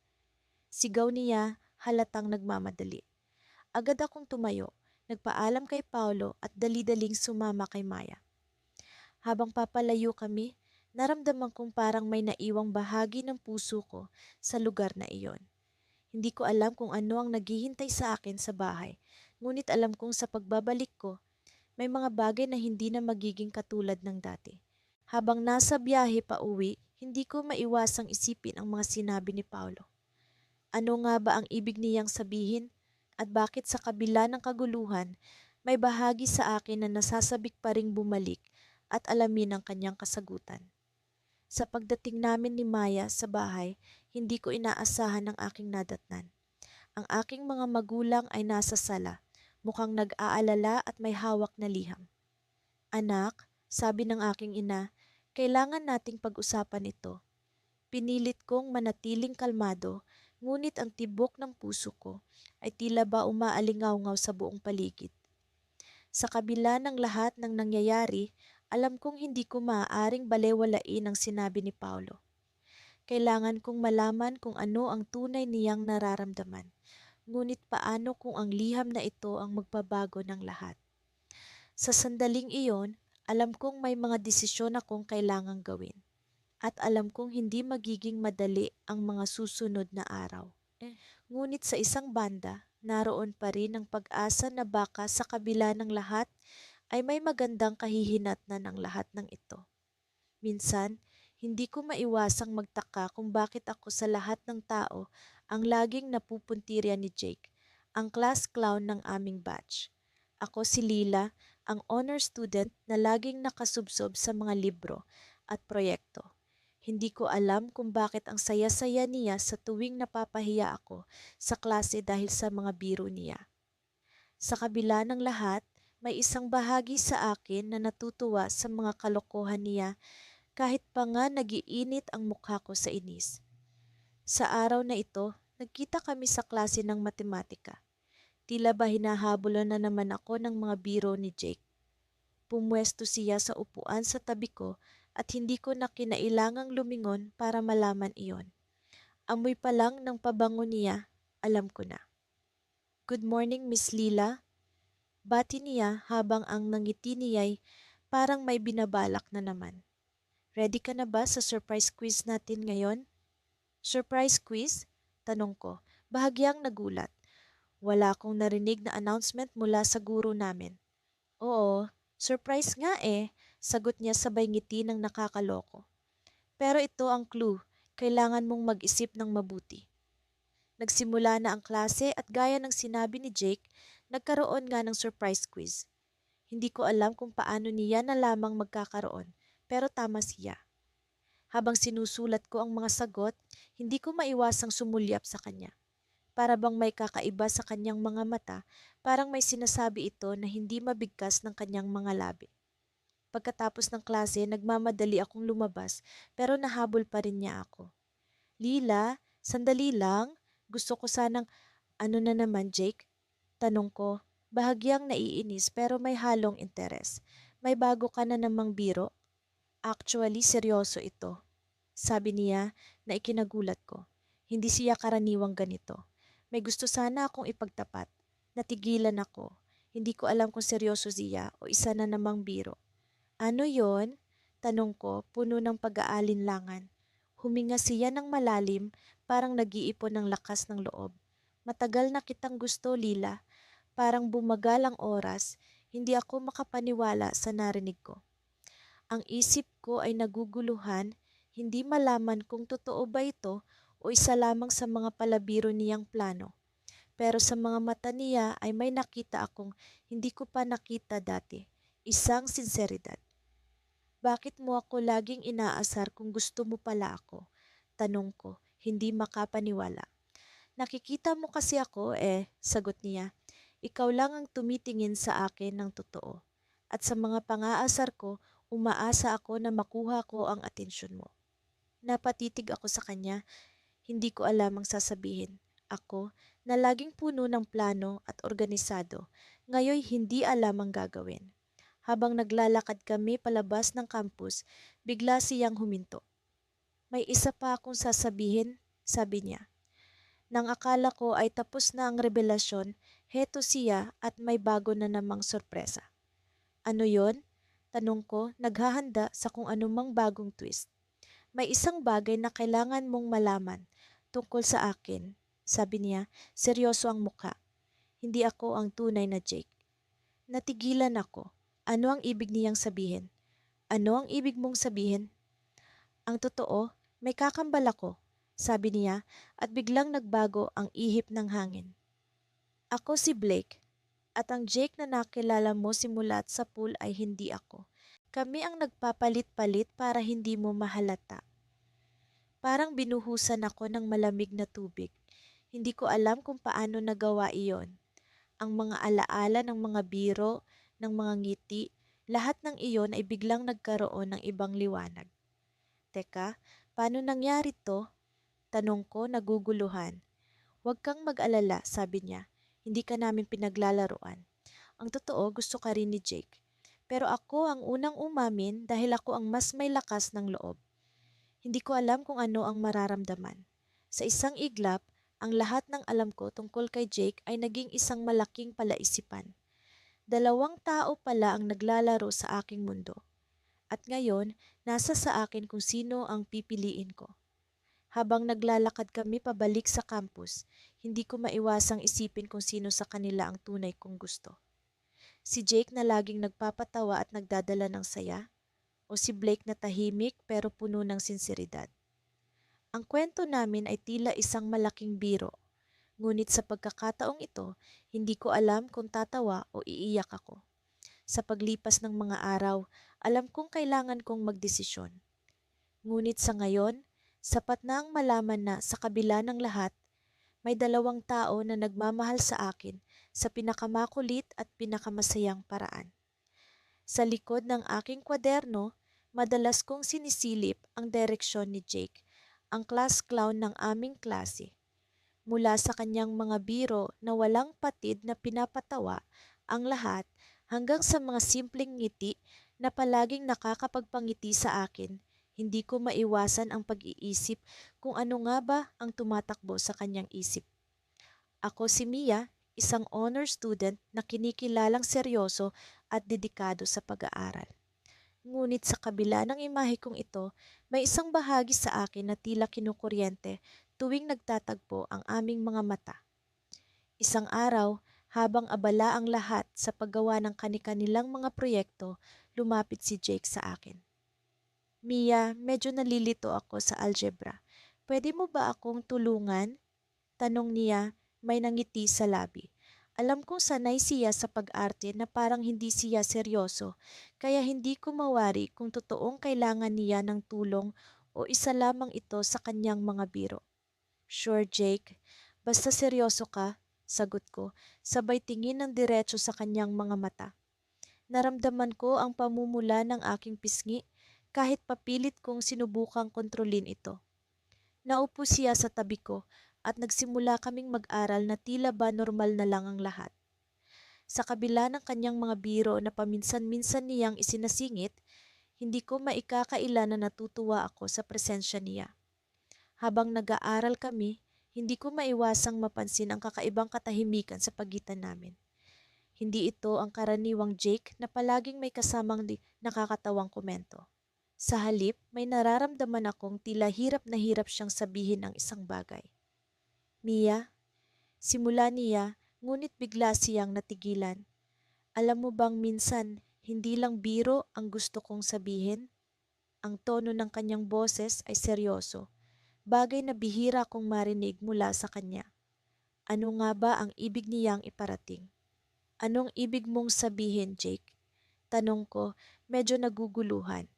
Speaker 1: Sigaw niya, halatang nagmamadali. Agad akong tumayo, nagpaalam kay Paulo at dali-daling sumama kay Maya. Habang papalayo kami, naramdaman kong parang may naiwang bahagi ng puso ko sa lugar na iyon. Hindi ko alam kung ano ang naghihintay sa akin sa bahay, ngunit alam kong sa pagbabalik ko, may mga bagay na hindi na magiging katulad ng dati. Habang nasa biyahe pa uwi, hindi ko maiwasang isipin ang mga sinabi ni Paulo. Ano nga ba ang ibig niyang sabihin? At bakit sa kabila ng kaguluhan, may bahagi sa akin na nasasabik pa ring bumalik at alamin ang kanyang kasagutan. Sa pagdating namin ni Maya sa bahay, hindi ko inaasahan ang aking nadatnan. Ang aking mga magulang ay nasa sala, mukhang nag-aalala at may hawak na liham. Anak, sabi ng aking ina, kailangan nating pag-usapan ito. Pinilit kong manatiling kalmado, ngunit ang tibok ng puso ko ay tila ba umaalingaw-ngaw sa buong paligid. Sa kabila ng lahat ng nangyayari, alam kong hindi ko maaaring balewalain ang sinabi ni Paulo. Kailangan kong malaman kung ano ang tunay niyang nararamdaman. Ngunit paano kung ang liham na ito ang magbabago ng lahat? Sa sandaling iyon, alam kong may mga desisyon akong kailangang gawin. At alam kong hindi magiging madali ang mga susunod na araw. Ngunit sa isang banda, naroon pa rin ang pag-asa na baka sa kabila ng lahat ay may magandang kahihinatnan ng lahat ng ito. Minsan, hindi ko maiwasang magtaka kung bakit ako sa lahat ng tao ang laging napupuntirya ni Jake, ang class clown ng aming batch. Ako si Lila, ang honor student na laging nakasubsob sa mga libro at proyekto. Hindi ko alam kung bakit ang saya-saya niya sa tuwing napapahiya ako sa klase dahil sa mga biro niya. Sa kabila ng lahat, may isang bahagi sa akin na natutuwa sa mga kalokohan niya kahit pa nga nagiinit ang mukha ko sa inis. Sa araw na ito, nagkita kami sa klase ng matematika. Tila ba hinahabulan na naman ako ng mga biro ni Jake. Pumwesto siya sa upuan sa tabi ko at hindi ko na kinailangang lumingon para malaman iyon. Amoy pa lang ng pabango niya, alam ko na. Good morning, Miss Lila. Bati niya habang ang nangiti niya'y parang may binabalak na naman. Ready ka na ba sa surprise quiz natin ngayon? Surprise quiz? Tanong ko, bahagyang nagulat. Wala akong narinig na announcement mula sa guro namin. Oo, surprise nga eh, sagot niya sabay ngiti ng nakakaloko. Pero ito ang clue, kailangan mong mag-isip ng mabuti. Nagsimula na ang klase at gaya ng sinabi ni Jake, nagkaroon nga ng surprise quiz. Hindi ko alam kung paano niya na lamang magkakaroon, pero tama siya. Habang sinusulat ko ang mga sagot, hindi ko maiwasang sumulyap sa kanya. Para bang may kakaiba sa kanyang mga mata, parang may sinasabi ito na hindi mabigkas ng kanyang mga labi. Pagkatapos ng klase, nagmamadali akong lumabas pero nahabol pa rin niya ako. Lila, sandali lang. Gusto ko sanang, ano na naman Jake? Tanong ko, bahagyang naiinis pero may halong interes. May bago ka na namang biro? Actually, seryoso ito. Sabi niya na ikinagulat ko. Hindi siya karaniwang ganito. May gusto sana akong ipagtapat. Natigilan ako. Hindi ko alam kung seryoso siya o isa na namang biro. Ano yon? Tanong ko, puno ng pag-aalinlangan. Huminga siya ng malalim, parang nag-iipon ng lakas ng loob. Matagal na kitang gusto, Lila. Parang bumagal ang oras, hindi ako makapaniwala sa narinig ko. Ang isip ko ay naguguluhan, hindi malaman kung totoo ba ito o isa lamang sa mga palabiro niyang plano. Pero sa mga mata niya ay may nakita akong hindi ko pa nakita dati, isang sinseridad. Bakit mo ako laging inaasar kung gusto mo pala ako? Tanong ko, hindi makapaniwala. Nakikita mo kasi ako sagot niya. Ikaw lang ang tumitingin sa akin ng totoo. At sa mga pangaasar ko, umaasa ako na makuha ko ang atensyon mo. Napatitig ako sa kanya, hindi ko alam ang sasabihin. Ako, na laging puno ng plano at organisado, ngayon hindi alam ang gagawin. Habang naglalakad kami palabas ng campus, bigla siyang huminto. May isa pa akong sasabihin, sabi niya. Nang akala ko ay tapos na ang revelasyon, heto siya at may bago na namang sorpresa. Ano yon? Tanong ko, naghahanda sa kung anumang bagong twist. May isang bagay na kailangan mong malaman tungkol sa akin. Sabi niya, seryoso ang mukha. Hindi ako ang tunay na Jake. Natigilan ako. Ano ang ibig niyang sabihin? Ano ang ibig mong sabihin? Ang totoo, may kakambal ako, sabi niya at biglang nagbago ang ihip ng hangin. Ako si Blake at ang Jake na nakilala mo simula sa pool ay hindi ako. Kami ang nagpapalit-palit para hindi mo mahalata. Parang binuhusan ako ng malamig na tubig. Hindi ko alam kung paano nagawa iyon. Ang mga alaala ng mga biro, ng mga ngiti, lahat ng iyon ay biglang nagkaroon ng ibang liwanag. Teka, paano nangyari to? Tanong ko naguguluhan. Huwag kang mag-alala, sabi niya. Hindi ka namin pinaglalaruan. Ang totoo, gusto ka rin ni Jake. Pero ako ang unang umamin dahil ako ang mas may lakas ng loob. Hindi ko alam kung ano ang mararamdaman. Sa isang iglap, ang lahat ng alam ko tungkol kay Jake ay naging isang malaking palaisipan. Dalawang tao pala ang naglalaro sa aking mundo. At ngayon, nasa sa akin kung sino ang pipiliin ko. Habang naglalakad kami pabalik sa campus, hindi ko maiwasang isipin kung sino sa kanila ang tunay kong gusto. Si Jake na laging nagpapatawa at nagdadala ng saya, o si Blake na tahimik pero puno ng sinseridad. Ang kwento namin ay tila isang malaking biro, ngunit sa pagkakataong ito, hindi ko alam kung tatawa o iiyak ako. Sa paglipas ng mga araw, alam kong kailangan kong magdesisyon. Ngunit sa ngayon, sapat na ang malaman na sa kabila ng lahat, may dalawang tao na nagmamahal sa akin sa pinakamakulit at pinakamasayang paraan. Sa likod ng aking kwaderno, madalas kong sinisilip ang direksyon ni Jake, ang class clown ng aming klase. Mula sa kanyang mga biro na walang patid na pinapatawa ang lahat hanggang sa mga simpleng ngiti na palaging nakakapagpangiti sa akin, hindi ko maiwasan ang pag-iisip kung ano nga ba ang tumatakbo sa kanyang isip. Ako si Mia, isang honor student na kinikilalang seryoso at dedikado sa pag-aaral. Ngunit sa kabila ng imahe kong ito, may isang bahagi sa akin na tila kinukuryente tuwing nagtatagpo ang aming mga mata. Isang araw, habang abala ang lahat sa paggawa ng kani-kanilang mga proyekto, lumapit si Jake sa akin. Mia, medyo nalilito ako sa algebra. Pwede mo ba akong tulungan? Tanong niya, may nangiti sa labi. Alam kong sanay siya sa pag-arte na parang hindi siya seryoso, kaya hindi ko mawari kung totoong kailangan niya ng tulong o isa lamang ito sa kanyang mga biro. Sure, Jake. Basta seryoso ka, sagot ko, sabay tingin ng diretso sa kanyang mga mata. Naramdaman ko ang pamumula ng aking pisngi kahit papilit kong sinubukang kontrolin ito. Naupo siya sa tabi ko at nagsimula kaming mag-aral na tila ba normal na lang ang lahat. Sa kabila ng kanyang mga biro na paminsan-minsan niyang isinasingit, hindi ko maikakaila na natutuwa ako sa presensya niya. Habang nag-aaral kami, hindi ko maiwasang mapansin ang kakaibang katahimikan sa pagitan namin. Hindi ito ang karaniwang Jake na palaging may kasamang nakakatawang komento. Sa halip, may nararamdaman akong tila hirap na hirap siyang sabihin ang isang bagay. Mia, simula niya, ngunit bigla siyang natigilan. Alam mo bang minsan, Hindi lang biro ang gusto kong sabihin. Ang tono ng kanyang boses ay seryoso, bagay na bihira kong marinig mula sa kanya. Ano nga ba ang ibig niyang iparating? Anong ibig mong sabihin, Jake? Tanong ko, medyo naguguluhan.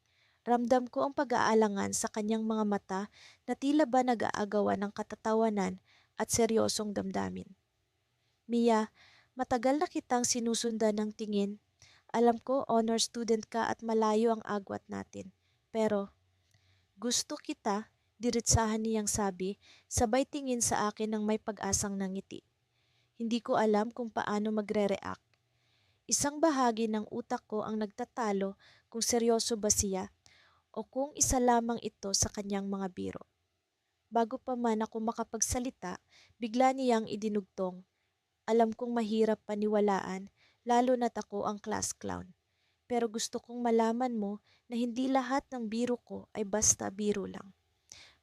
Speaker 1: Ramdam ko ang pag-aalangan sa kanyang mga mata na tila ba nag-aagawan ng katatawanan at seryosong damdamin. Mia, matagal na kitang sinusundan ng tingin. Alam ko honor student ka at malayo ang agwat natin. Pero gusto kita, diretsahan niyang sabi, sabay tingin sa akin ng may pag-asang nangiti. Hindi ko alam kung paano magre-react. Isang bahagi ng utak ko ang nagtatalo kung seryoso ba siya o kung isa lamang ito sa kanyang mga biro. Bago pa man ako makapagsalita, bigla niyang idinugtong. Alam kong mahirap paniwalaan, lalo na't ako ang class clown. Pero gusto kong malaman mo na hindi lahat ng biro ko ay basta biro lang.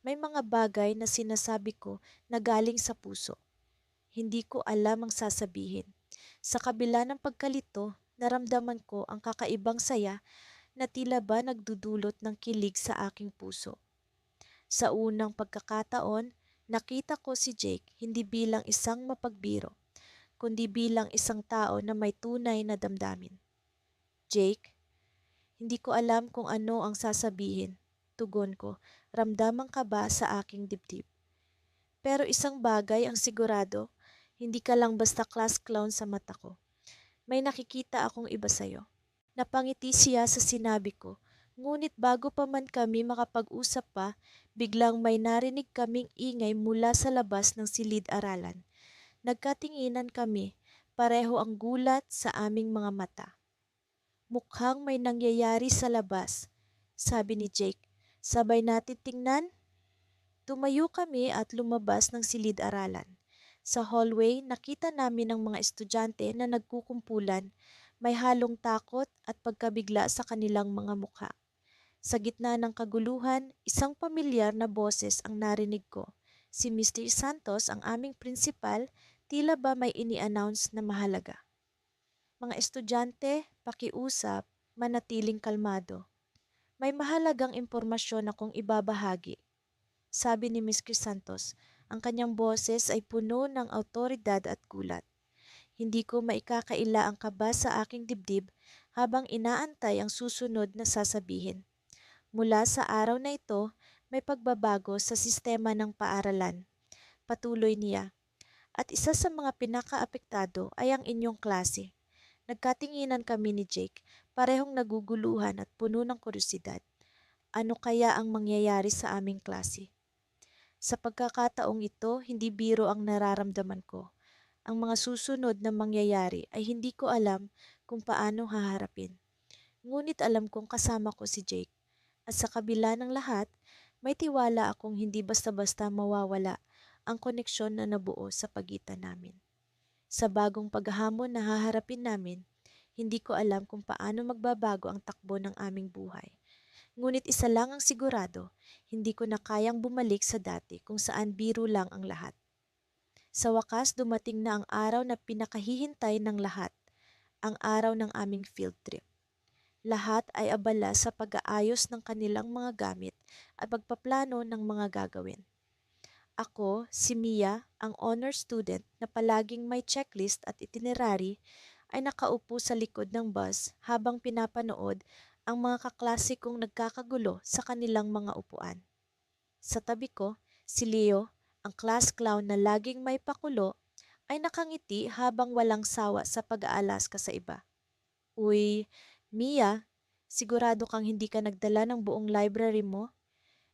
Speaker 1: May mga bagay na sinasabi ko na galing sa puso. Hindi ko alam ang sasabihin. Sa kabila ng pagkalito, naramdaman ko ang kakaibang saya na tila ba nagdudulot ng kilig sa aking puso. Sa unang pagkakataon, nakita ko si Jake hindi bilang isang mapagbiro, kundi bilang isang tao na may tunay na damdamin. Jake, hindi ko alam kung ano ang sasabihin. Tugon ko, ramdaman ka ba sa aking dibdib? Pero isang bagay ang sigurado, hindi ka lang basta class clown sa mata ko. May nakikita akong iba sa'yo. Napangiti siya sa sinabi ko, ngunit bago pa man kami makapag-usap pa, biglang may narinig kaming ingay mula sa labas ng silid-aralan. Nagkatinginan kami, pareho ang gulat sa aming mga mata. Mukhang may nangyayari sa labas, sabi ni Jake. Sabay natin tingnan. Tumayo kami at lumabas ng silid-aralan. Sa hallway, nakita namin ang mga estudyante na nagkukumpulan, may halong takot at pagkabigla sa kanilang mga mukha. Sa gitna ng kaguluhan, isang pamilyar na boses ang narinig ko. Si Mr. Santos, ang aming principal, tila ba may ini-announce na mahalaga. Mga estudyante, pakiusap, manatiling kalmado. May mahalagang impormasyon akong ibabahagi. Sabi ni Mr. Santos, ang kanyang boses ay puno ng awtoridad at gulat. Hindi ko maikakaila ang kaba sa aking dibdib habang inaantay ang susunod na sasabihin. Mula sa araw na ito, may pagbabago sa sistema ng paaralan. Patuloy niya. At isa sa mga pinakaapektado ay ang inyong klase. Nagkatinginan kami ni Jake, parehong naguguluhan at puno ng kuryosidad. Ano kaya ang mangyayari sa aming klase? Sa pagkakataong ito, hindi biro ang nararamdaman ko. Ang mga susunod na mangyayari ay hindi ko alam kung paano haharapin. Ngunit alam kong kasama ko si Jake. At sa kabila ng lahat, may tiwala akong hindi basta-basta mawawala ang koneksyon na nabuo sa pagitan namin. Sa bagong paghahamon na haharapin namin, hindi ko alam kung paano magbabago ang takbo ng aming buhay. Ngunit isa lang ang sigurado, hindi ko na kayang bumalik sa dati kung saan biro lang ang lahat. Sa wakas dumating na ang araw na pinakahihintay ng lahat, ang araw ng aming field trip. Lahat ay abala sa pag-aayos ng kanilang mga gamit at pagpaplano ng mga gagawin. Ako, si Mia, ang honor student na palaging may checklist at itinerary, ay nakaupo sa likod ng bus habang pinapanood ang mga kaklase kong nagkakagulo sa kanilang mga upuan. Sa tabi ko, si Leo, ang class clown na laging may pakulo, ay nakangiti habang walang sawa sa pag-aalaska sa iba. Uy, Mia, sigurado kang hindi ka nagdala ng buong library mo?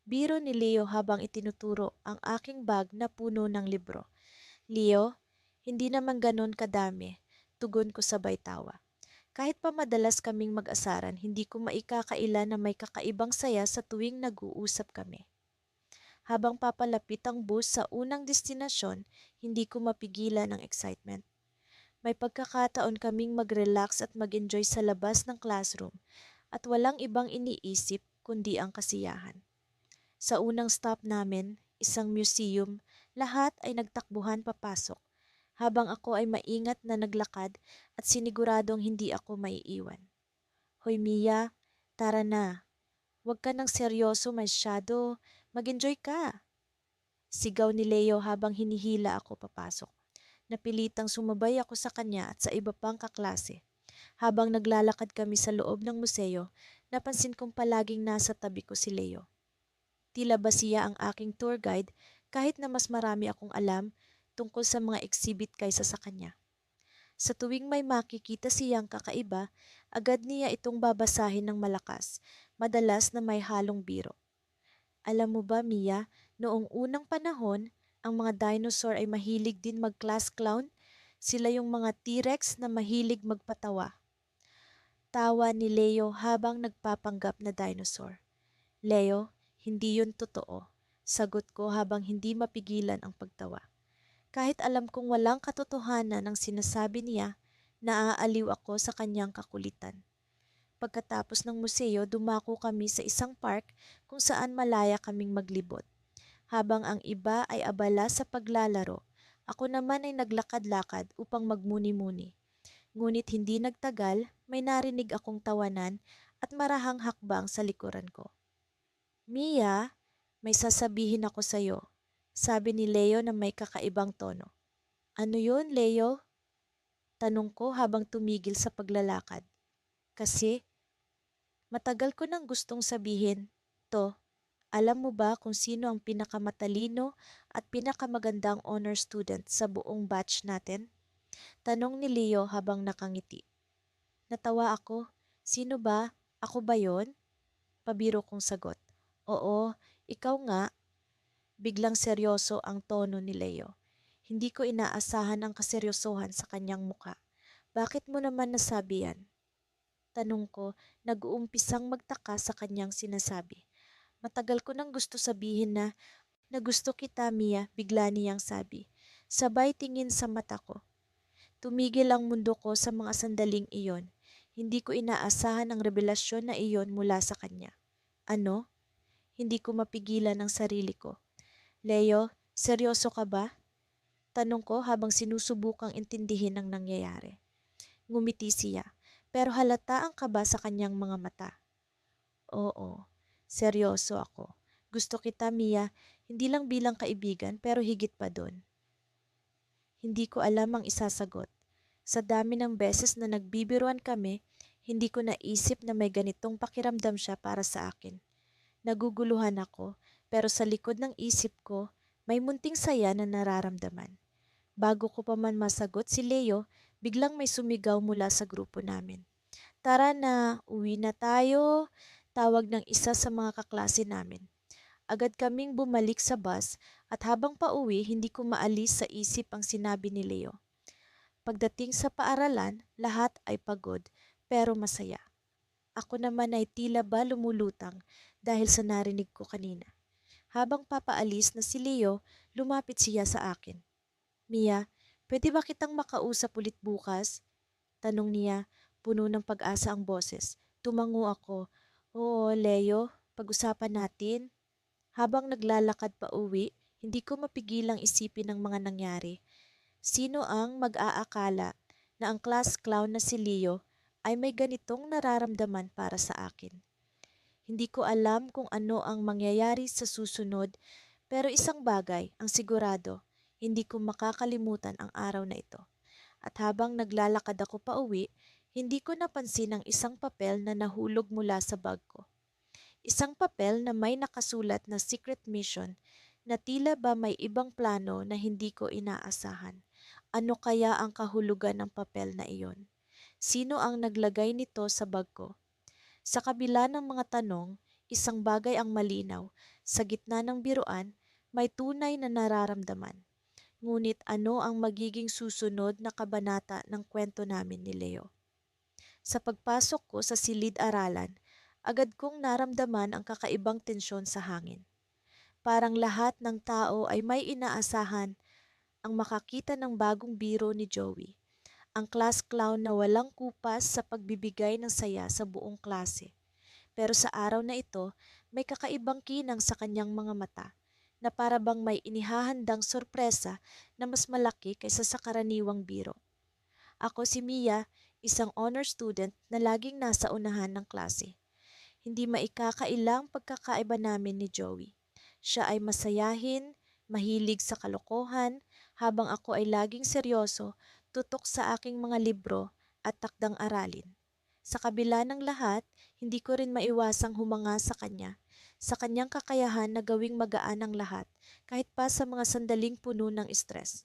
Speaker 1: Biro ni Leo habang itinuturo ang aking bag na puno ng libro. Leo, hindi naman ganon kadami, tugon ko sabay tawa. Kahit pa madalas kaming mag-asaran, hindi ko maikakaila na may kakaibang saya sa tuwing nag-uusap kami. Habang papalapit ang bus sa unang destinasyon, hindi ko mapigilan ang excitement. May pagkakataon kaming mag-relax at mag-enjoy sa labas ng classroom at walang ibang iniisip kundi ang kasiyahan. Sa unang stop namin, isang museum, lahat ay nagtakbuhan papasok, habang ako ay maingat na naglakad at siniguradong hindi ako maiiwan. Hoy Mia, tara na. Huwag ka ng seryoso masyado. Mag-enjoy ka. Sigaw ni Leo habang hinihila ako papasok. Napilitang sumabay ako sa kanya at sa iba pang kaklase. Habang naglalakad kami sa loob ng museo, napansin kong palaging nasa tabi ko si Leo. Tila ba siya ang aking tour guide kahit na mas marami akong alam tungkol sa mga exhibit kaysa sa kanya. Sa tuwing may makikita siyang kakaiba, agad niya itong babasahin ng malakas, madalas na may halong biro. Alam mo ba, Mia, noong unang panahon, ang mga dinosaur ay mahilig din mag-class clown. Sila yung mga T-Rex na mahilig magpatawa. Tawa ni Leo habang nagpapanggap na dinosaur. Leo, hindi yun totoo. Sagot ko habang hindi mapigilan ang pagtawa. Kahit alam kong walang katotohanan ang sinasabi niya, naaaliw ako sa kanyang kakulitan. Pagkatapos ng museo, dumako kami sa isang park kung saan malaya kaming maglibot. Habang ang iba ay abala sa paglalaro, ako naman ay naglakad-lakad upang magmuni-muni. Ngunit hindi nagtagal, may narinig akong tawanan at marahang hakbang sa likuran ko. Mia, may sasabihin ako sa'yo, sabi ni Leo na may kakaibang tono. Ano yun, Leo? Tanong ko habang tumigil sa paglalakad. Kasi matagal ko nang gustong sabihin to. Alam mo ba kung sino ang pinakamatalino at pinakamagandang honor student sa buong batch natin? Tanong ni Leo habang nakangiti. Natawa ako. Sino ba? Ako ba yon? Pabiro kong sagot. Oo, ikaw nga. Biglang seryoso ang tono ni Leo. Hindi ko inaasahan ang kaseryosohan sa kanyang muka. Bakit mo naman nasabi yan? Tanong ko, nag-uumpisang magtaka sa kanyang sinasabi. Matagal ko nang gusto sabihin na gusto kita, Mia, bigla niyang sabi. Sabay tingin sa mata ko. Tumigil ang mundo ko sa mga sandaling iyon. Hindi ko inaasahan ang revelasyon na iyon mula sa kanya. Ano? Hindi ko mapigilan ang sarili ko. Leo, seryoso ka ba? Tanong ko habang sinusubukang intindihin ang nangyayari. Ngumiti siya, pero halata ang kaba sa kanyang mga mata. Oo, seryoso ako. Gusto kita, Mia, hindi lang bilang kaibigan pero higit pa doon. Hindi ko alam ang isasagot. Sa dami ng beses na nagbibiruan kami, hindi ko naisip na may ganitong pakiramdam siya para sa akin. Naguguluhan ako, pero sa likod ng isip ko, may munting saya na nararamdaman. Bago ko pa man masagot si Leo, biglang may sumigaw mula sa grupo namin. Tara na, uwi na tayo, tawag ng isa sa mga kaklase namin. Agad kaming bumalik sa bus at habang pauwi hindi ko maalis sa isip ang sinabi ni Leo. Pagdating sa paaralan, lahat ay pagod pero masaya. Ako naman ay tila ba lumulutang dahil sa narinig ko kanina. Habang papaalis na si Leo, lumapit siya sa akin. Mia, pwede ba kitang makausap ulit bukas? Tanong niya, puno ng pag-asa ang boses. Tumango ako. Oo, Leo, pag-usapan natin. Habang naglalakad pa uwi, hindi ko mapigilang isipin ang mga nangyari. Sino ang mag-aakala na ang class clown na si Leo ay may ganitong nararamdaman para sa akin? Hindi ko alam kung ano ang mangyayari sa susunod, pero isang bagay ang sigurado, hindi ko makakalimutan ang araw na ito. At habang naglalakad ako pa uwi, hindi ko napansin ang isang papel na nahulog mula sa bag ko. Isang papel na may nakasulat na secret mission na tila ba may ibang plano na hindi ko inaasahan. Ano kaya ang kahulugan ng papel na iyon? Sino ang naglagay nito sa bag ko? Sa kabila ng mga tanong, isang bagay ang malinaw. Sa gitna ng biruan, may tunay na nararamdaman. Ngunit ano ang magiging susunod na kabanata ng kwento namin ni Leo? Sa pagpasok ko sa silid-aralan, agad kong naramdaman ang kakaibang tensyon sa hangin. Parang lahat ng tao ay may inaasahan ang makakita ng bagong biro ni Joey, ang class clown na walang kupas sa pagbibigay ng saya sa buong klase. Pero sa araw na ito, may kakaibang kinang sa kanyang mga mata na para bang may inihahandang sorpresa na mas malaki kaysa sa karaniwang biro. Ako si Mia, isang honor student na laging nasa unahan ng klase. Hindi maikakailang pagkakaiba namin ni Joey. Siya ay masayahin, mahilig sa kalokohan, habang ako ay laging seryoso, tutok sa aking mga libro at takdang aralin. Sa kabila ng lahat, hindi ko rin maiwasang humanga sa kanya, sa kanyang kakayahan na gawing magaan ang lahat, kahit pa sa mga sandaling puno ng stress.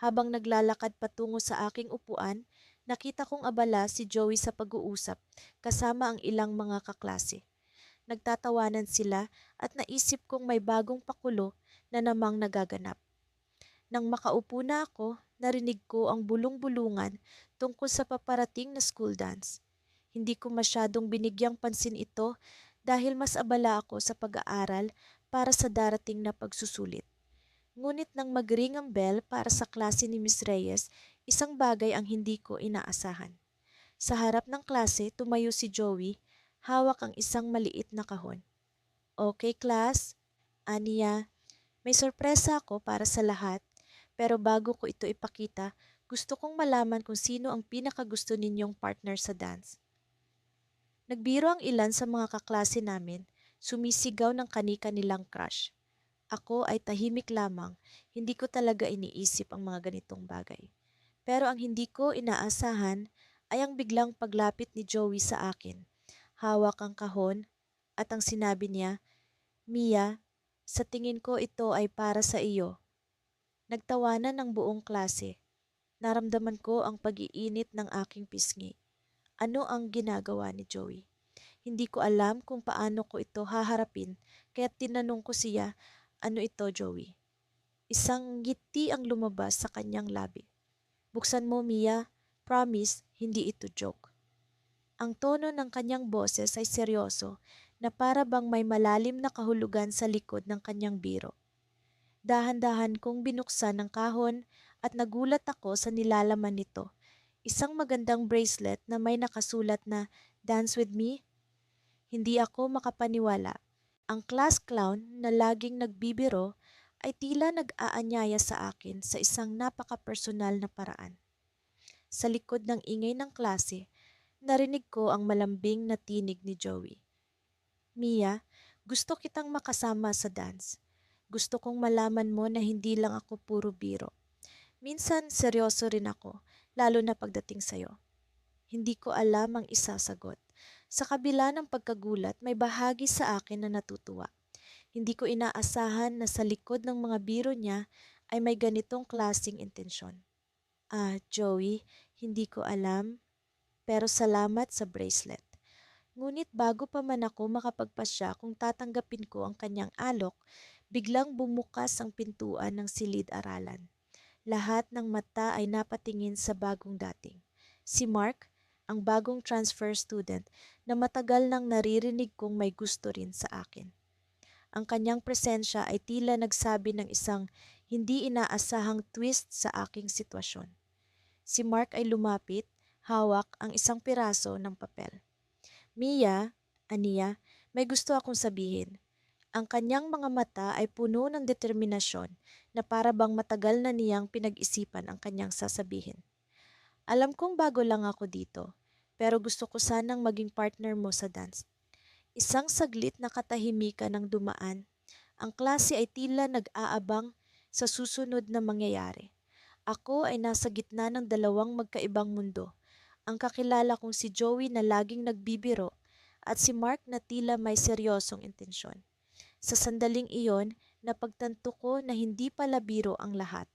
Speaker 1: Habang naglalakad patungo sa aking upuan, nakita kong abala si Joey sa pag-uusap kasama ang ilang mga kaklase. Nagtatawanan sila at naisip kong may bagong pakulo na namang nagaganap. Nang makaupo na ako, narinig ko ang bulong-bulungan tungkol sa paparating na school dance. Hindi ko masyadong binigyang pansin ito dahil mas abala ako sa pag-aaral para sa darating na pagsusulit. Ngunit nang magring ang bell para sa klase ni Miss Reyes, isang bagay ang hindi ko inaasahan. Sa harap ng klase, tumayo si Joey, hawak ang isang maliit na kahon. Okay, class? Aniya, may sorpresa ako para sa lahat, pero bago ko ito ipakita, gusto kong malaman kung sino ang pinakagusto ninyong partner sa dance. Nagbiro ang ilan sa mga kaklase namin, sumisigaw ng kani-kanilang crush. Ako ay tahimik lamang, hindi ko talaga iniisip ang mga ganitong bagay. Pero ang hindi ko inaasahan ay ang biglang paglapit ni Joey sa akin. Hawak ang kahon at ang sinabi niya, Mia, sa tingin ko ito ay para sa iyo. Nagtawanan ng buong klase. Naramdaman ko ang pag-iinit ng aking pisngi. Ano ang ginagawa ni Joey? Hindi ko alam kung paano ko ito haharapin kaya tinanong ko siya, ano ito Joey? Isang ngiti ang lumabas sa kanyang labi. Buksan mo Mia, promise hindi ito joke. Ang tono ng kanyang boses ay seryoso na para bang may malalim na kahulugan sa likod ng kanyang biro. Dahan-dahan kong binuksan ang kahon at nagulat ako sa nilalaman nito. Isang magandang bracelet na may nakasulat na Dance with me. Hindi ako makapaniwala. Ang class clown na laging nagbibiro ay tila nag-aanyaya sa akin sa isang napaka-personal na paraan. Sa likod ng ingay ng klase, narinig ko ang malambing na tinig ni Joey. Mia, gusto kitang makasama sa dance. Gusto kong malaman mo na hindi lang ako puro biro. Minsan seryoso rin ako, lalo na pagdating sa'yo. Hindi ko alam ang isasagot. Sa kabila ng pagkagulat, may bahagi sa akin na natutuwa. Hindi ko inaasahan na sa likod ng mga biro niya ay may ganitong klasing intensyon. Joey, hindi ko alam, pero salamat sa bracelet. Ngunit bago pa man ako makapagpasya kung tatanggapin ko ang kanyang alok, biglang bumukas ang pintuan ng silid-aralan. Lahat ng mata ay napatingin sa bagong dating. Si Mark, ang bagong transfer student na matagal nang naririnig kong may gusto rin sa akin. Ang kanyang presensya ay tila nagsabi ng isang hindi inaasahang twist sa aking sitwasyon. Si Mark ay lumapit, hawak ang isang piraso ng papel. Mia, Aniya, may gusto akong sabihin. Ang kanyang mga mata ay puno ng determinasyon na para bang matagal na niyang pinag-isipan ang kanyang sasabihin. Alam kong bago lang ako dito, pero gusto ko sanang maging partner mo sa dance. Isang saglit na katahimikan ang dumaan. Ang klase ay tila nag-aabang sa susunod na mangyayari. Ako ay nasa gitna ng dalawang magkaibang mundo. Ang kakilala kong si Joey na laging nagbibiro at si Mark na tila may seryosong intensyon. Sa sandaling iyon, napagtanto ko na hindi pala biro ang lahat.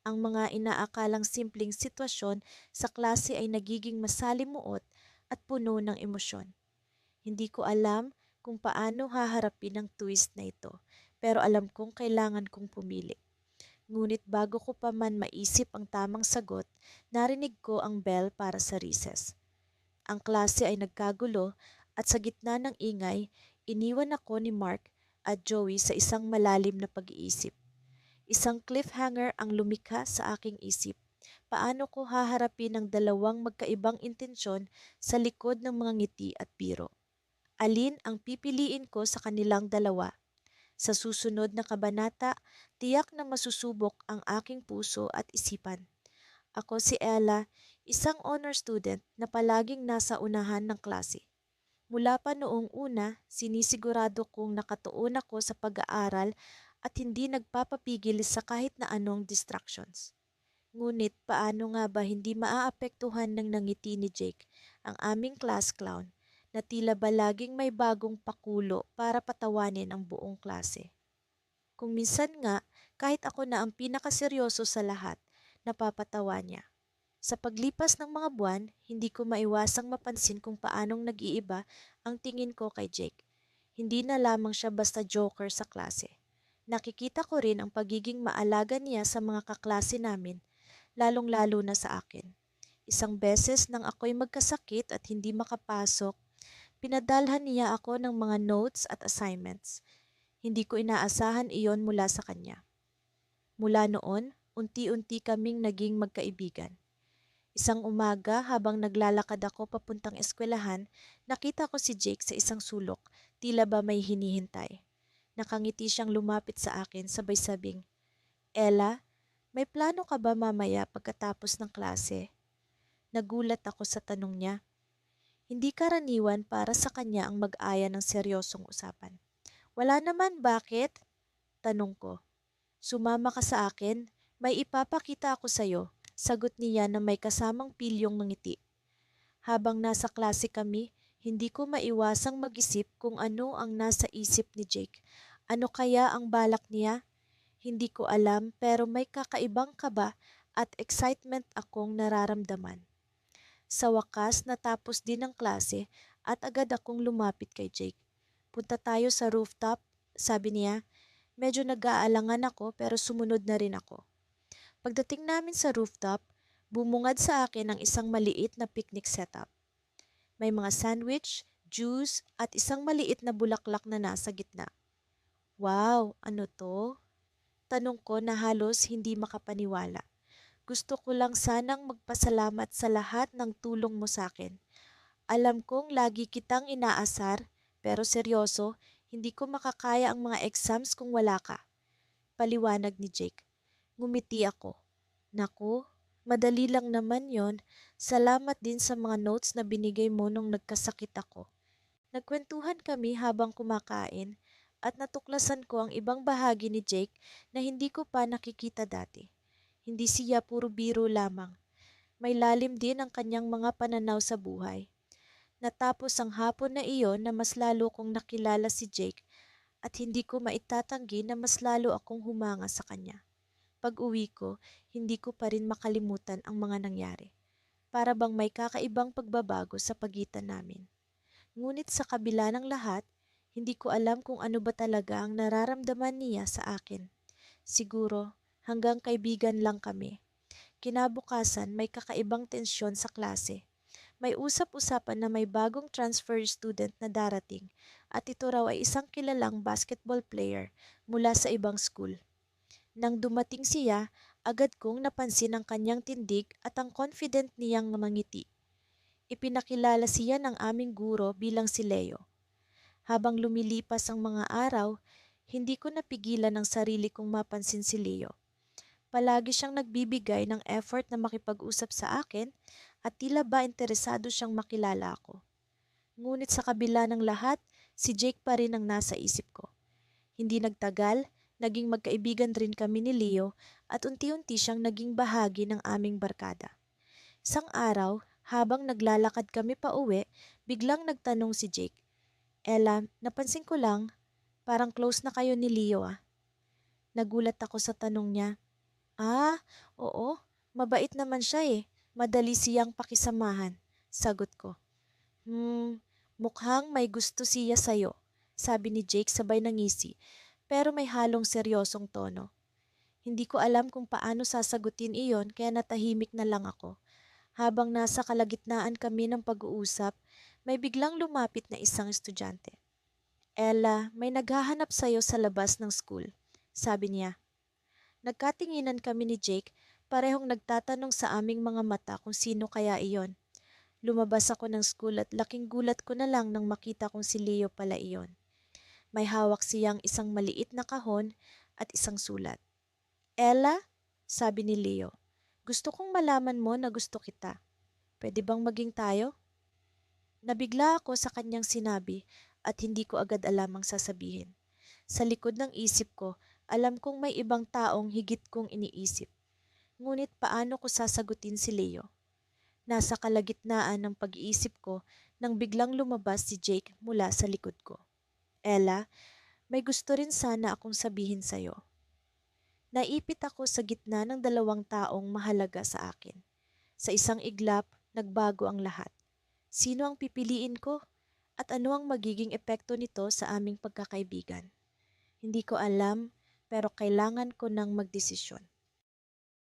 Speaker 1: Ang mga inaakalang simpleng sitwasyon sa klase ay nagiging masalimuot at puno ng emosyon. Hindi ko alam kung paano haharapin ang twist na ito, pero alam kong kailangan kong pumili. Ngunit bago ko pa man maisip ang tamang sagot, narinig ko ang bell para sa recess. Ang klase ay nagkagulo at sa gitna ng ingay, iniwan ako ni Mark at Joey sa isang malalim na pag-iisip. Isang cliffhanger ang lumikha sa aking isip. Paano ko haharapin ang dalawang magkaibang intensyon sa likod ng mga ngiti at biro? Alin ang pipiliin ko sa kanilang dalawa? Sa susunod na kabanata, tiyak na masusubok ang aking puso at isipan. Ako si Ella, isang honor student na palaging nasa unahan ng klase. Mula pa noong una, sinisigurado kong nakatuon ako sa pag-aaral at hindi nagpapapigil sa kahit na anong distractions. Ngunit paano nga ba hindi maaapektuhan ng nangiti ni Jake, ang aming class clown, na tila ba laging may bagong pakulo para patawanin ang buong klase. Kung minsan nga, kahit ako na ang pinakaseryoso sa lahat, napapatawa niya. Sa paglipas ng mga buwan, hindi ko maiwasang mapansin kung paanong nag-iiba ang tingin ko kay Jake. Hindi na lamang siya basta joker sa klase. Nakikita ko rin ang pagiging maalaga niya sa mga kaklase namin, lalong-lalo na sa akin. Isang beses nang ako'y magkasakit at hindi makapasok, pinadalhan niya ako ng mga notes at assignments. Hindi ko inaasahan iyon mula sa kanya. Mula noon, unti-unti kaming naging magkaibigan. Isang umaga habang naglalakad ako papuntang eskwelahan, nakita ko si Jake sa isang sulok, tila ba may hinihintay. Nakangiti siyang lumapit sa akin sabay sabing, Ella, may plano ka ba mamaya pagkatapos ng klase? Nagulat ako sa tanong niya. Hindi karaniwan para sa kanya ang mag-aya ng seryosong usapan. Wala naman, bakit? Tanong ko. Sumama ka sa akin, may ipapakita ako sa'yo. Sagot niya na may kasamang pilyong ng ngiti. Habang nasa klase kami, hindi ko maiwasang mag-isip kung ano ang nasa isip ni Jake. Ano kaya ang balak niya? Hindi ko alam pero may kakaibang kaba at excitement akong nararamdaman. Sa wakas natapos din ang klase at agad akong lumapit kay Jake. Punta tayo sa rooftop, sabi niya. Medyo nag-aalangan ako pero sumunod na rin ako. Pagdating namin sa rooftop, bumungad sa akin ang isang maliit na picnic setup. May mga sandwich, juice at isang maliit na bulaklak na nasa gitna. Wow, ano to? Tanong ko na halos hindi makapaniwala. Gusto ko lang sanang magpasalamat sa lahat ng tulong mo sa akin. Alam kong lagi kitang inaasar, pero seryoso, hindi ko makakaya ang mga exams kung wala ka. Paliwanag ni Jake. Ngumiti ako. Naku, madali lang naman yon. Salamat din sa mga notes na binigay mo nung nagkasakit ako. Nagkwentuhan kami habang kumakain at natuklasan ko ang ibang bahagi ni Jake na hindi ko pa nakikita dati. Hindi siya puro biro lamang. May lalim din ang kanyang mga pananaw sa buhay. Natapos ang hapon na iyon na mas lalo kong nakilala si Jake at hindi ko maitatanggi na mas lalo akong humanga sa kanya. Pag-uwi ko, hindi ko pa rin makalimutan ang mga nangyari. Para bang may kakaibang pagbabago sa pagitan namin. Ngunit sa kabila ng lahat, hindi ko alam kung ano ba talaga ang nararamdaman niya sa akin. Siguro, hanggang kaibigan lang kami. Kinabukasan, may kakaibang tensyon sa klase. May usap-usapan na may bagong transfer student na darating at ito raw ay isang kilalang basketball player mula sa ibang school. Nang dumating siya, agad kong napansin ang kanyang tindig at ang confident niyang mangiti. Ipinakilala siya ng aming guro bilang si Leo. Habang lumilipas ang mga araw, hindi ko napigilan ang sarili kong mapansin si Leo. Palagi siyang nagbibigay ng effort na makipag-usap sa akin at tila ba interesado siyang makilala ako. Ngunit sa kabila ng lahat, si Jake pa rin ang nasa isip ko. Hindi nagtagal, naging magkaibigan rin kami ni Leo at unti-unti siyang naging bahagi ng aming barkada. Isang araw, habang naglalakad kami pa uwi, biglang nagtanong si Jake, Ella, napansin ko lang, parang close na kayo ni Leo ah. Nagulat ako sa tanong niya. Ah, oo, mabait naman siya eh. Madali siyang pakisamahan, sagot ko. Mukhang may gusto siya sa'yo, sabi ni Jake sabay nangisi, pero may halong seryosong tono. Hindi ko alam kung paano sasagutin iyon kaya natahimik na lang ako. Habang nasa kalagitnaan kami ng pag-uusap, may biglang lumapit na isang estudyante. Ella, may naghahanap sa'yo sa labas ng school, sabi niya. Nagkatinginan kami ni Jake, parehong nagtatanong sa aming mga mata kung sino kaya iyon. Lumabas ako ng school at laking gulat ko na lang nang makita kong si Leo pala iyon. May hawak siyang isang maliit na kahon at isang sulat. Ella? Sabi ni Leo. Gusto kong malaman mo na gusto kita. Pwede bang maging tayo? Nabigla ako sa kanyang sinabi at hindi ko agad alam ang sasabihin. Sa likod ng isip ko, alam kong may ibang taong higit kong iniisip. Ngunit paano ko sasagutin si Leo? Nasa kalagitnaan ng pag-iisip ko nang biglang lumabas si Jake mula sa likod ko. Ella, may gusto rin sana akong sabihin sa'yo. Naipit ako sa gitna ng dalawang taong mahalaga sa akin. Sa isang iglap, nagbago ang lahat. Sino ang pipiliin ko? At ano ang magiging epekto nito sa aming pagkakaibigan? Hindi ko alam, pero kailangan ko ng magdesisyon.